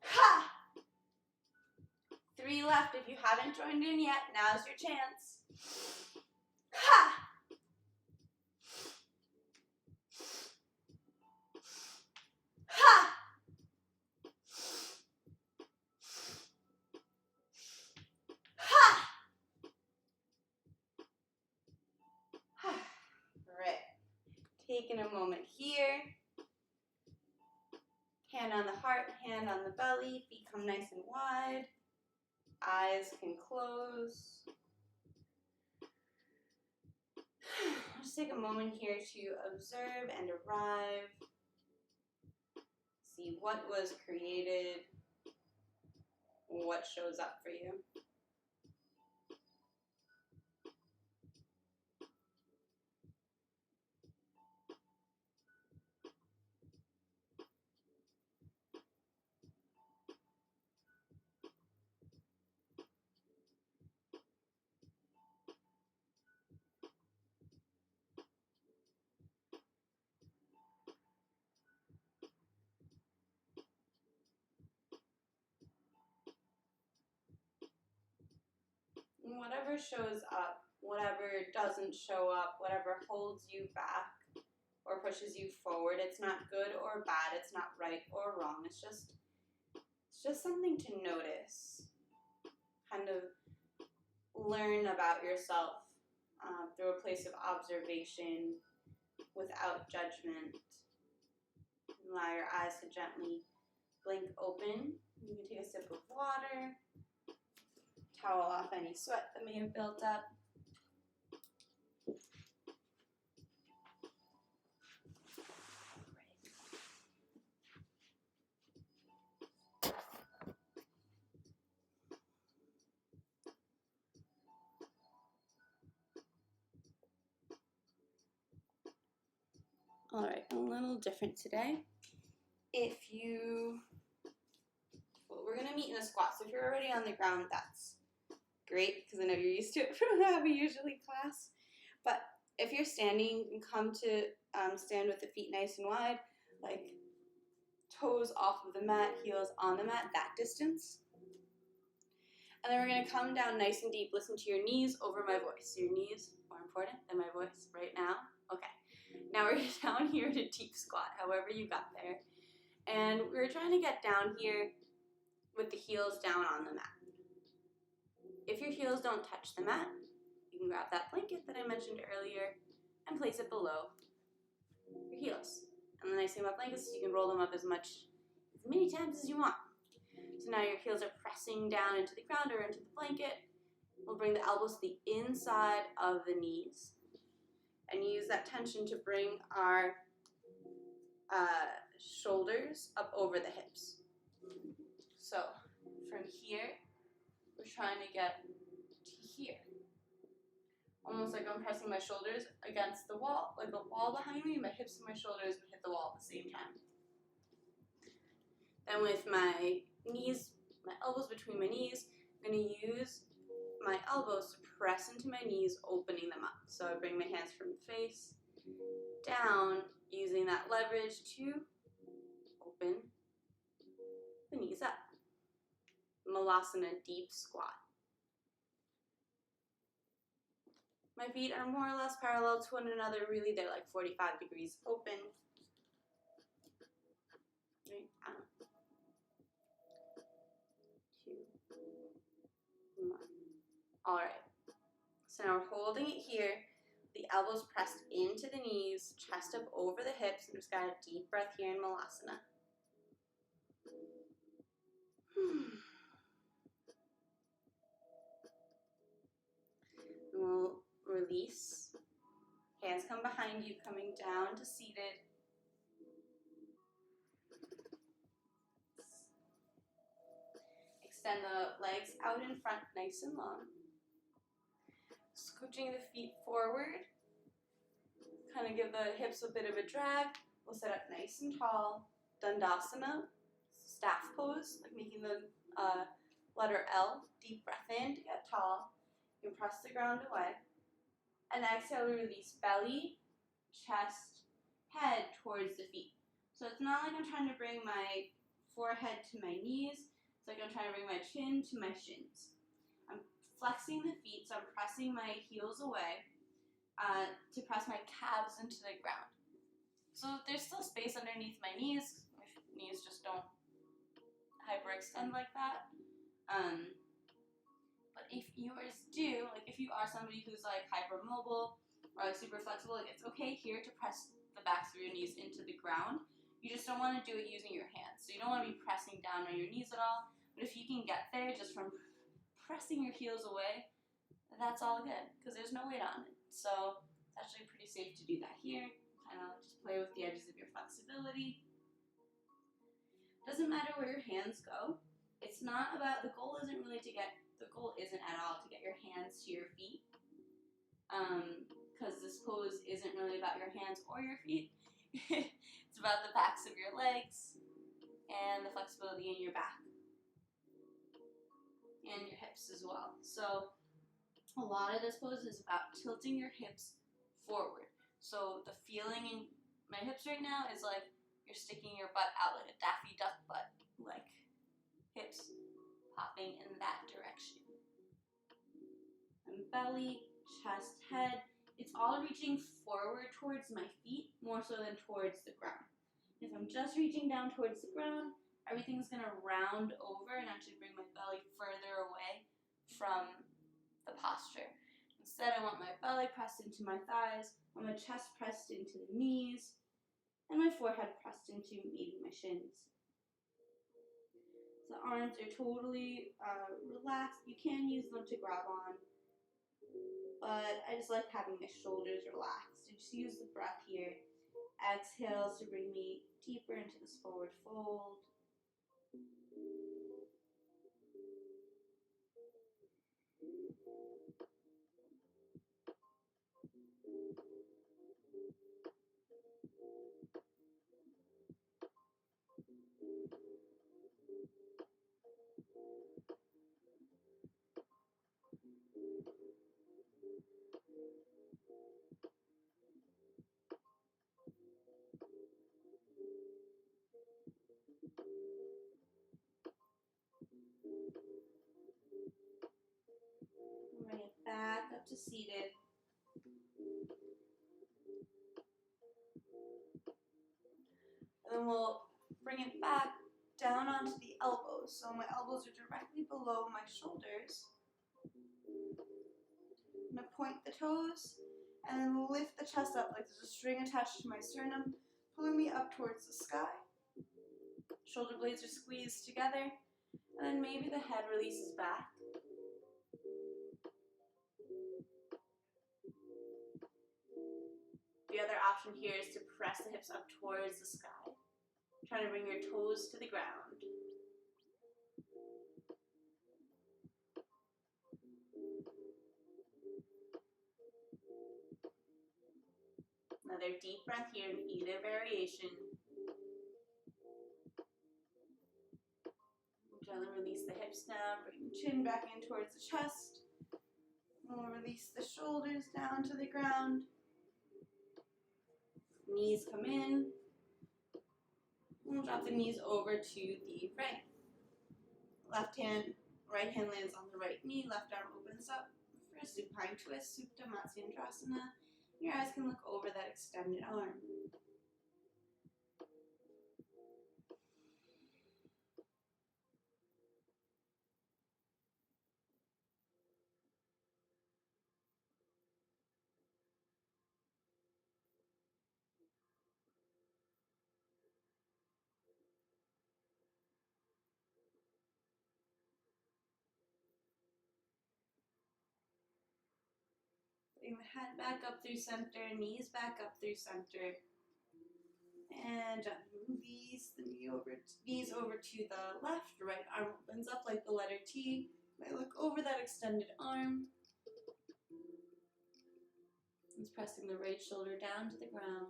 Ha! 3 left. If you haven't joined in yet, now's your chance. Ha! Ha! Ha! All right. Taking a moment here. Hand on the heart, hand on the belly. Feet come nice and wide. Eyes can close. Just take a moment here to observe and arrive. See what was created, what shows up for you. And whatever shows up, whatever doesn't show up, whatever holds you back or pushes you forward, it's not good or bad, it's not right or wrong, it's just something to notice. Kind of learn about yourself through a place of observation without judgment. Allow your eyes to gently Blink open. You can take a sip of water. Towel off any sweat that may have built up. All right, a little different today. We're gonna meet in a squat. So if you're already on the ground, that's great because I know you're used to it from how we usually class. But if you're standing, you can come to stand with the feet nice and wide, like toes off of the mat, heels on the mat, that distance. And then we're gonna come down nice and deep. Listen to your knees over my voice. Your knees more important than my voice right now. Okay. Now we're down here to deep squat, however you got there. And we're trying to get down here with the heels down on the mat. If your heels don't touch the mat, you can grab that blanket that I mentioned earlier and place it below your heels. And the nice thing about blankets is you can roll them up as many times as you want. So now your heels are pressing down into the ground or into the blanket. We'll bring the elbows to the inside of the knees and use that tension to bring our shoulders up over the hips. So from here, we're trying to get to here. Almost like I'm pressing my shoulders against the wall, like a wall behind me. My hips and my shoulders would hit the wall at the same time. Then with my knees, my elbows between my knees, I'm going to use my elbows to press into my knees, opening them up. So I bring my hands from the face down, using that leverage to open the knees up. Malasana, deep squat. My feet are more or less parallel to one another. Really, they're like 45 degrees open. Right, 2, 1. All right. So now we're holding it here. The elbows pressed into the knees, chest up over the hips, and just got a deep breath here in Malasana. We'll release. Hands come behind you, coming down to seated. Extend the legs out in front, nice and long. Scooching the feet forward. Kind of give the hips a bit of a drag. We'll sit up nice and tall. Dandasana, staff pose, like making the letter L. Deep breath in to get tall. You can press the ground away. And exhale, release belly, chest, head towards the feet. So it's not like I'm trying to bring my forehead to my knees. It's like I'm trying to bring my chin to my shins. I'm flexing the feet, so I'm pressing my heels away to press my calves into the ground. So there's still space underneath my knees. My knees just don't hyperextend like that. But if yours do, like if you are somebody who's like hypermobile or like super flexible, like it's okay here to press the backs of your knees into the ground. You just don't want to do it using your hands. So you don't want to be pressing down on your knees at all. But if you can get there just from pressing your heels away, that's all good because there's no weight on it. So it's actually pretty safe to do that here. Kind of just play with the edges of your flexibility. Doesn't matter where your hands go. It's not about, the goal isn't at all to get your hands to your feet. Because this pose isn't really about your hands or your feet. It's about the backs of your legs and the flexibility in your back. And your hips as well. So a lot of this pose is about tilting your hips forward. So the feeling in my hips right now is like you're sticking your butt out like a Daffy Duck butt, like hips popping in that direction. And belly, chest, head, it's all reaching forward towards my feet more so than towards the ground. If I'm just reaching down towards the ground, everything's going to round over and actually bring my belly further away from the posture. Instead, I want my belly pressed into my thighs, I want my chest pressed into the knees, and my forehead pressed into maybe my shins. The arms are totally relaxed. You can use them to grab on, but I just like having my shoulders relaxed. And just use the breath here. Exhale to bring me deeper into this forward fold. Bring it back up to seated. And then we'll bring it back down onto the elbows. So my elbows are directly below my shoulders. I'm going to point the toes and then lift the chest up like there's a string attached to my sternum, pulling me up towards the sky. Shoulder blades are squeezed together, and then maybe the head releases back. The other option here is to press the hips up towards the sky, trying to bring your toes to the ground. Another deep breath here in either variation. Gently release the hips down, bring the chin back in towards the chest. We'll release the shoulders down to the ground. Knees come in. We'll drop the knees over to the right. Right hand lands on the right knee, left arm opens up for a supine twist, Supta Matsyendrasana. Your eyes can look over that extended arm. Bring the head back up through center, knees back up through center. And release the knees over to the left. Right arm opens up like the letter T. Might look over that extended arm. It's pressing the right shoulder down to the ground.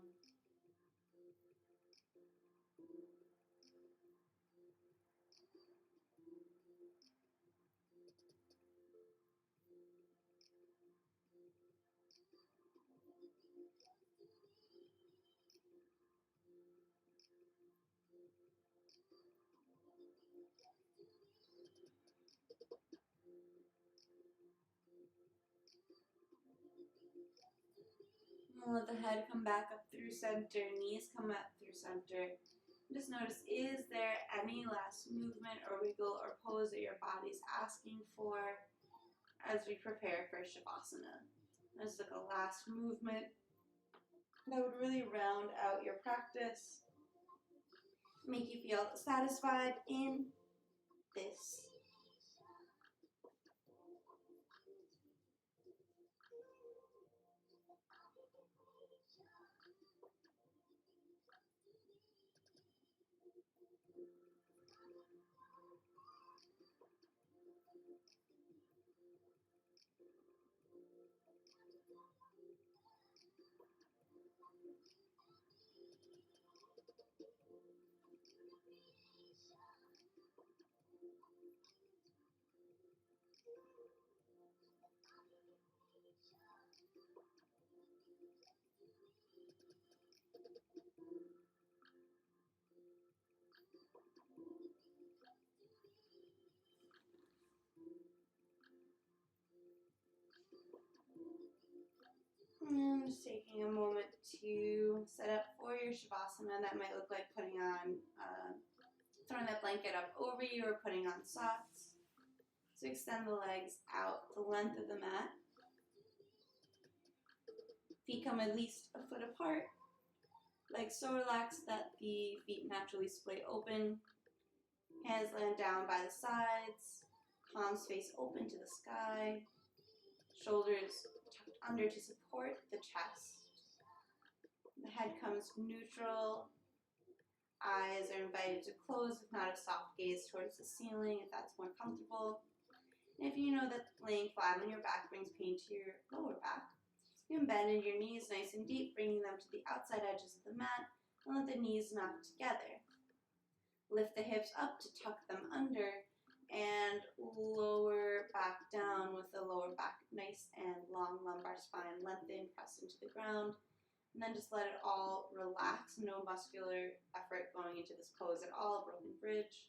And let the head come back up through center, knees come up through center. Just notice, is there any last movement or wiggle or pose that your body's asking for as we prepare for Savasana? There's like a last movement that would really round out your practice, make you feel satisfied in this. And just taking a moment to set up for your Savasana. That might look like putting on, throwing that blanket up over you or putting on socks. So extend the legs out the length of the mat. Feet come at least a foot apart. Legs so relaxed that the feet naturally splay open. Hands land down by the sides, palms face open to the sky, shoulders tucked under to support the chest. The head comes neutral. Eyes are invited to close, if not a soft gaze towards the ceiling, if that's more comfortable. And if you know that laying flat on your back brings pain to your lower back, you can bend your knees nice and deep, bringing them to the outside edges of the mat, and let the knees knock together. Lift the hips up to tuck them under, and lower back down with the lower back nice and long, lumbar spine lengthened, pressed into the ground. And then just let it all relax, no muscular effort going into this pose at all, broken bridge.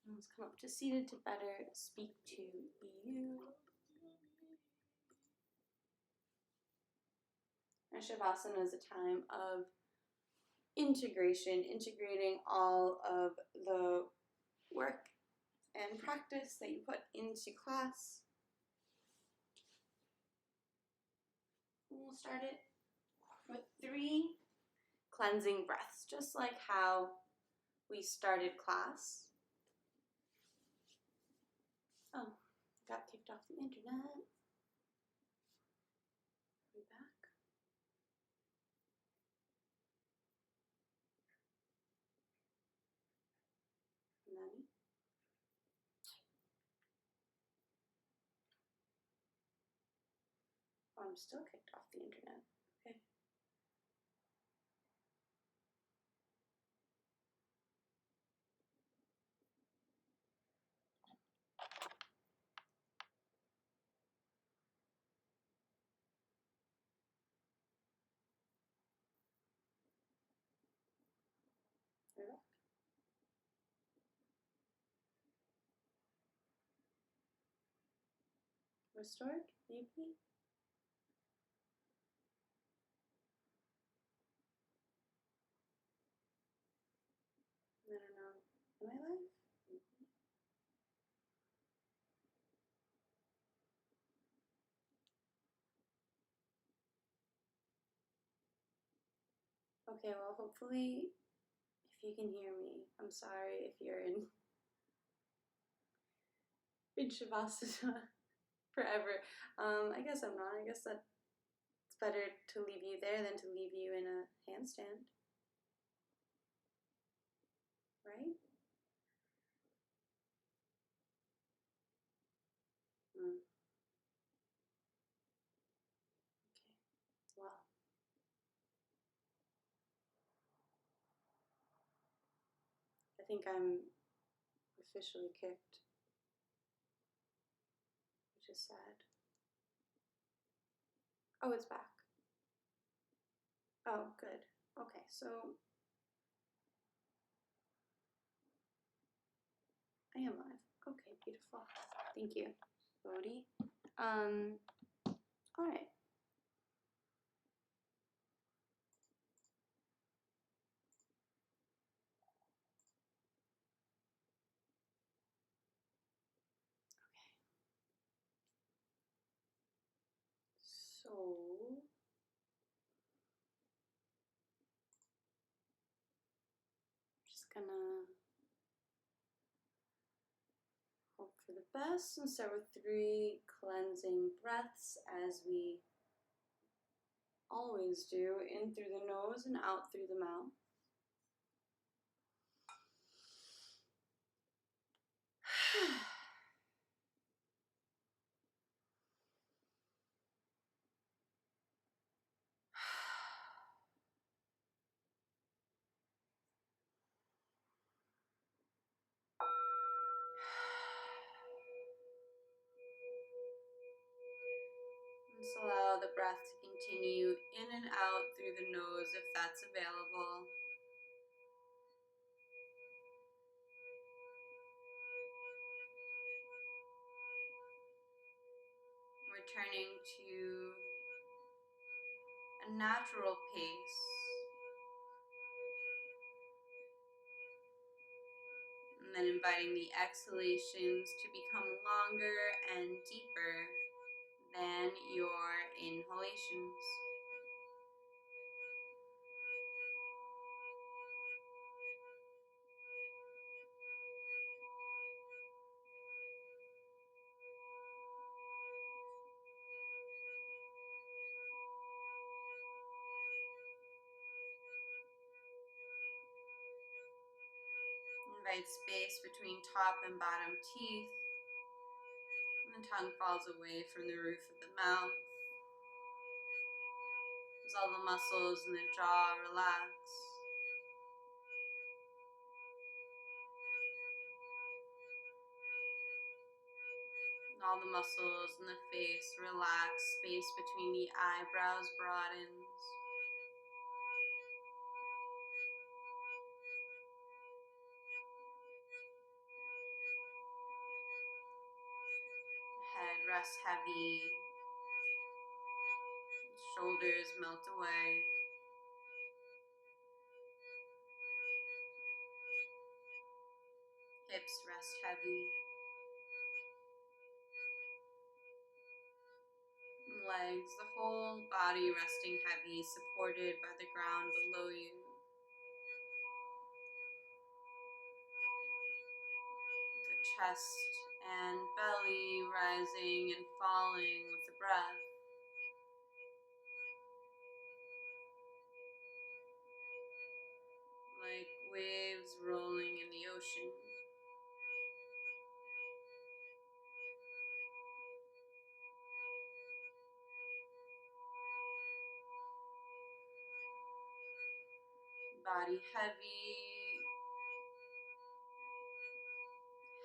And let's come up to seated to better speak to you. And Savasana is a time of integration, integrating all of the work and practice that you put into class. We'll start it with 3 cleansing breaths, just like how we started class. Oh, got kicked off the internet. Are we back? Nani? Oh, I'm still kicked off the internet. Okay. We're back. Restored, maybe? I don't know. Am I live? Okay, well, hopefully, if you can hear me, I'm sorry if you're in Shavasana forever. I guess I'm not. I guess that it's better to leave you there than to leave you in a handstand. Right? Okay. Well. I think I'm officially kicked, which is sad. Oh, it's back. Oh, good. Okay, so I am live. Okay, beautiful. Thank you, Bodhi. All right. So just gonna hope for the best and start with 3 cleansing breaths as we always do, in through the nose and out through the mouth. Just allow the breath to continue in and out through the nose if that's available. Returning to a natural pace. And then inviting the exhalations to become longer and deeper than your inhalations. tight space between top and bottom teeth. And the tongue falls away from the roof of the mouth as all the muscles in the jaw relax. And all the muscles in the face relax, space between the eyebrows broadens. The head rests heavy, shoulders melt away. Hips rest heavy. Legs, the whole body resting heavy, supported by the ground below you. The chest and belly rising and falling with the breath. Like waves rolling in the ocean. Body heavy,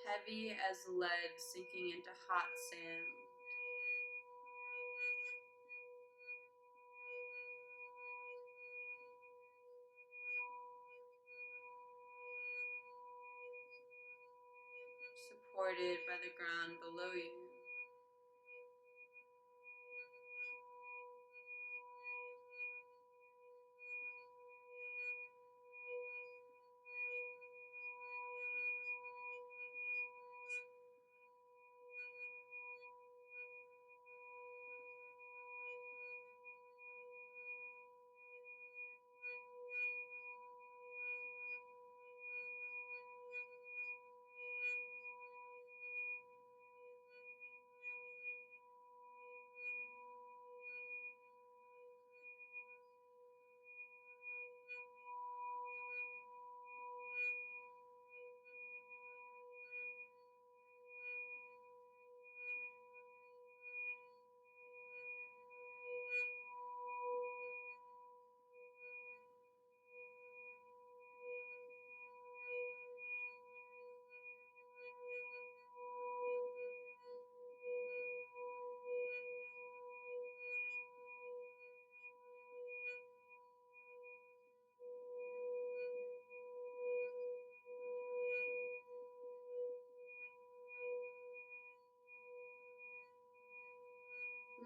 heavy as lead sinking into hot sand. Supported by the ground below you.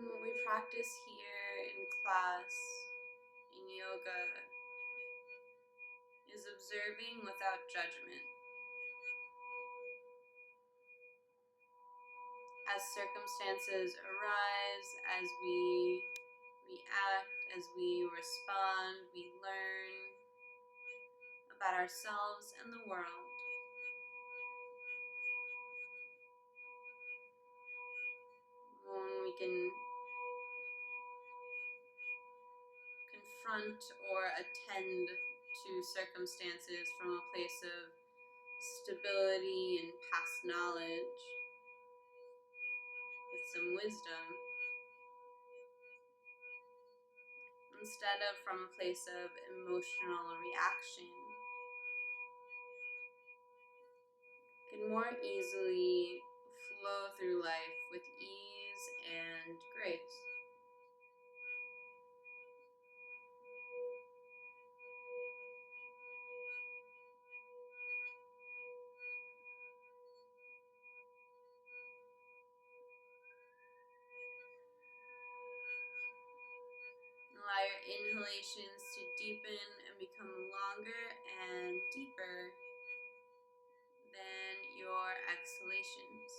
What we practice here in class, in yoga, is observing without judgment. As circumstances arise, as we react, as we respond, we learn about ourselves and the world. When we can confront or attend to circumstances from a place of stability and past knowledge with some wisdom, instead of from a place of emotional reaction, can more easily flow through life with ease and grace. Allow your inhalations to deepen and become longer and deeper than your exhalations.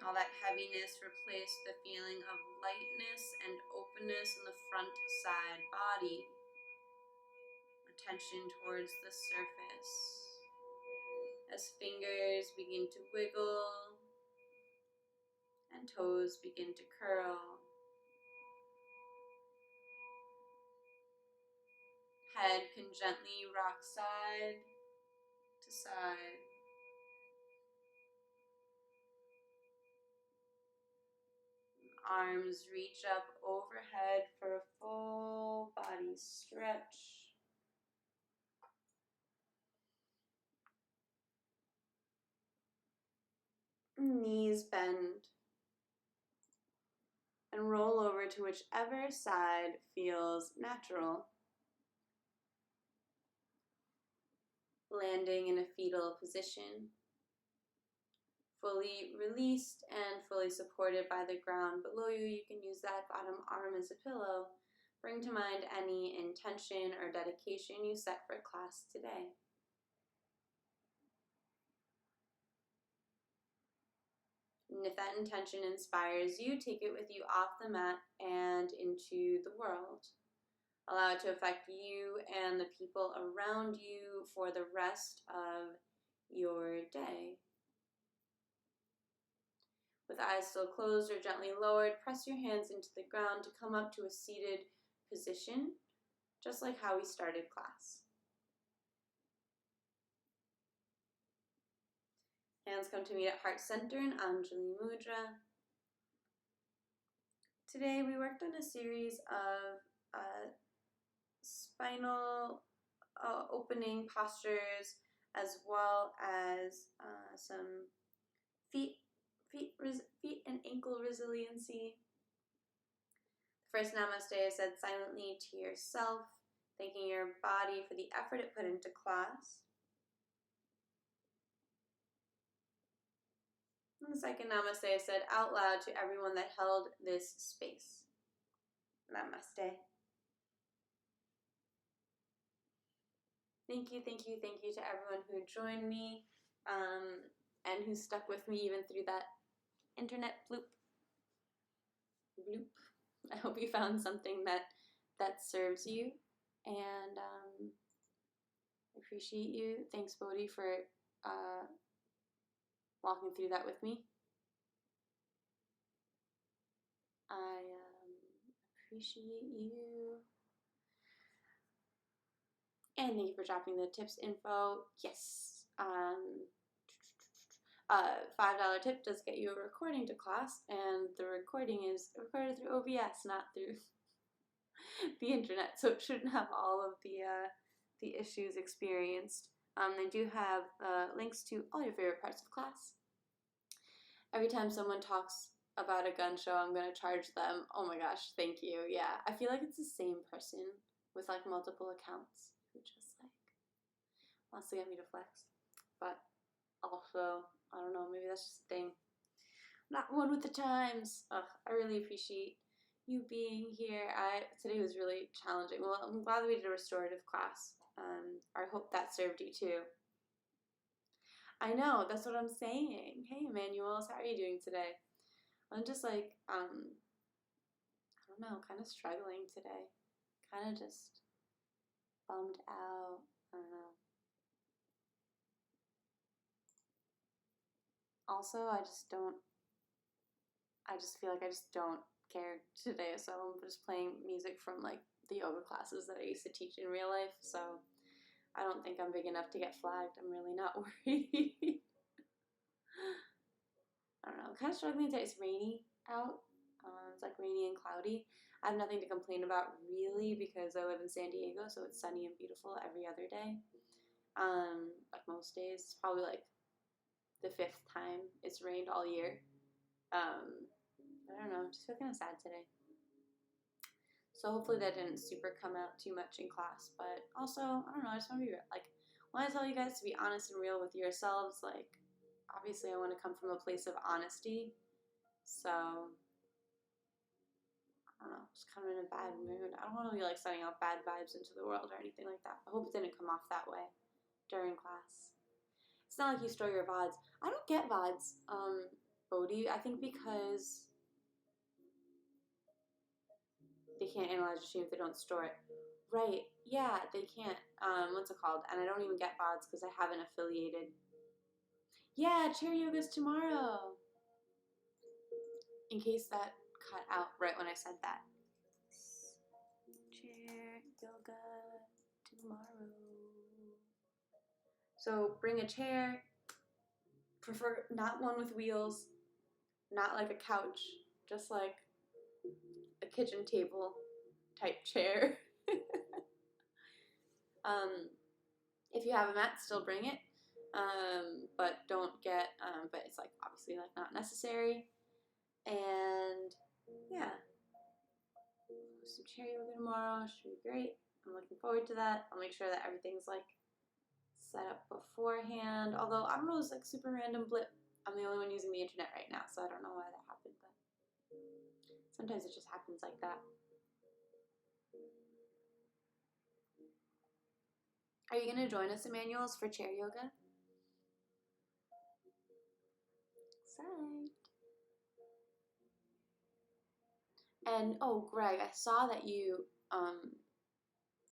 All that heaviness replace the feeling of lightness and openness in the front side body. Attention towards the surface. As fingers begin to wiggle and toes begin to curl. Head can gently rock side to side. Arms reach up overhead for a full body stretch. Knees bend. And roll over to whichever side feels natural. Landing in a fetal position. Fully released and fully supported by the ground below you, you can use that bottom arm as a pillow. Bring to mind any intention or dedication you set for class today. And if that intention inspires you, take it with you off the mat and into the world. Allow it to affect you and the people around you for the rest of your day. With eyes still closed or gently lowered, press your hands into the ground to come up to a seated position, just like how we started class. Hands come to meet at heart center in Anjali Mudra. Today we worked on a series of spinal opening postures, as well as some feet and ankle resiliency. First namaste is said silently to yourself, thanking your body for the effort it put into class. And the second namaste is said out loud to everyone that held this space. Namaste. Thank you to everyone who joined me and who stuck with me even through that internet bloop. I hope you found something that serves you, and I appreciate you. Thanks, Bodhi, for walking through that with me. I appreciate you. And thank you for dropping the tips info. Yes. $5 tip does get you a recording to class, and the recording is recorded through OBS, not through the internet, so it shouldn't have all of the issues experienced. They do have links to all your favorite parts of class. Every time someone talks about a gun show, I'm going to charge them. Oh my gosh, thank you. Yeah, I feel like it's the same person with like multiple accounts who just like wants to get me to flex. But also, I don't know, maybe that's just a thing. I'm not one with the times. Ugh, I really appreciate you being here. Today was really challenging. Well, I'm glad that we did a restorative class. I hope that served you too. I know, that's what I'm saying. Hey, Emmanuel, how are you doing today? I'm just like, I don't know, kind of struggling today. Kind of just bummed out. I don't know. Also, I just feel like I just don't care today, so I'm just playing music from like the yoga classes that I used to teach in real life, so I don't think I'm big enough to get flagged. I'm really not worried. I don't know, I'm kind of struggling today. It's rainy out. It's like rainy and cloudy. I have nothing to complain about really because I live in San Diego, so it's sunny and beautiful every other day. Like most days. It's probably like the 5th time it's rained all year. I don't know, just feel kind of sad today. So hopefully that didn't super come out too much in class, but also, I don't know, I just want to be like, I want to tell you guys to be honest and real with yourselves. Like, obviously I want to come from a place of honesty, so I don't know, just kind of in a bad mood. I don't want to be like sending out bad vibes into the world or anything like that. I hope it didn't come off that way during class. It's not like you store your VODs. I don't get VODs, Bodhi. I think because they can't analyze your stream if they don't store it. Right, yeah, they can't. What's it called? And I don't even get VODs because I haven't affiliated. Yeah, chair yoga's tomorrow. In case that cut out right when I said that. Chair yoga tomorrow. So bring a chair, prefer not one with wheels, not like a couch, just like a kitchen table type chair. If you have a mat, still bring it, but don't get, but it's like obviously like not necessary. And yeah, some chair yoga tomorrow should be great. I'm looking forward to that. I'll make sure that everything's like set up beforehand. Although I don't know, it's like super random blip. I'm the only one using the internet right now, so I don't know why that happened, but sometimes it just happens like that. Are you going to join us, Emmanuel's, for chair yoga? Excited. And oh, Greg, I saw that you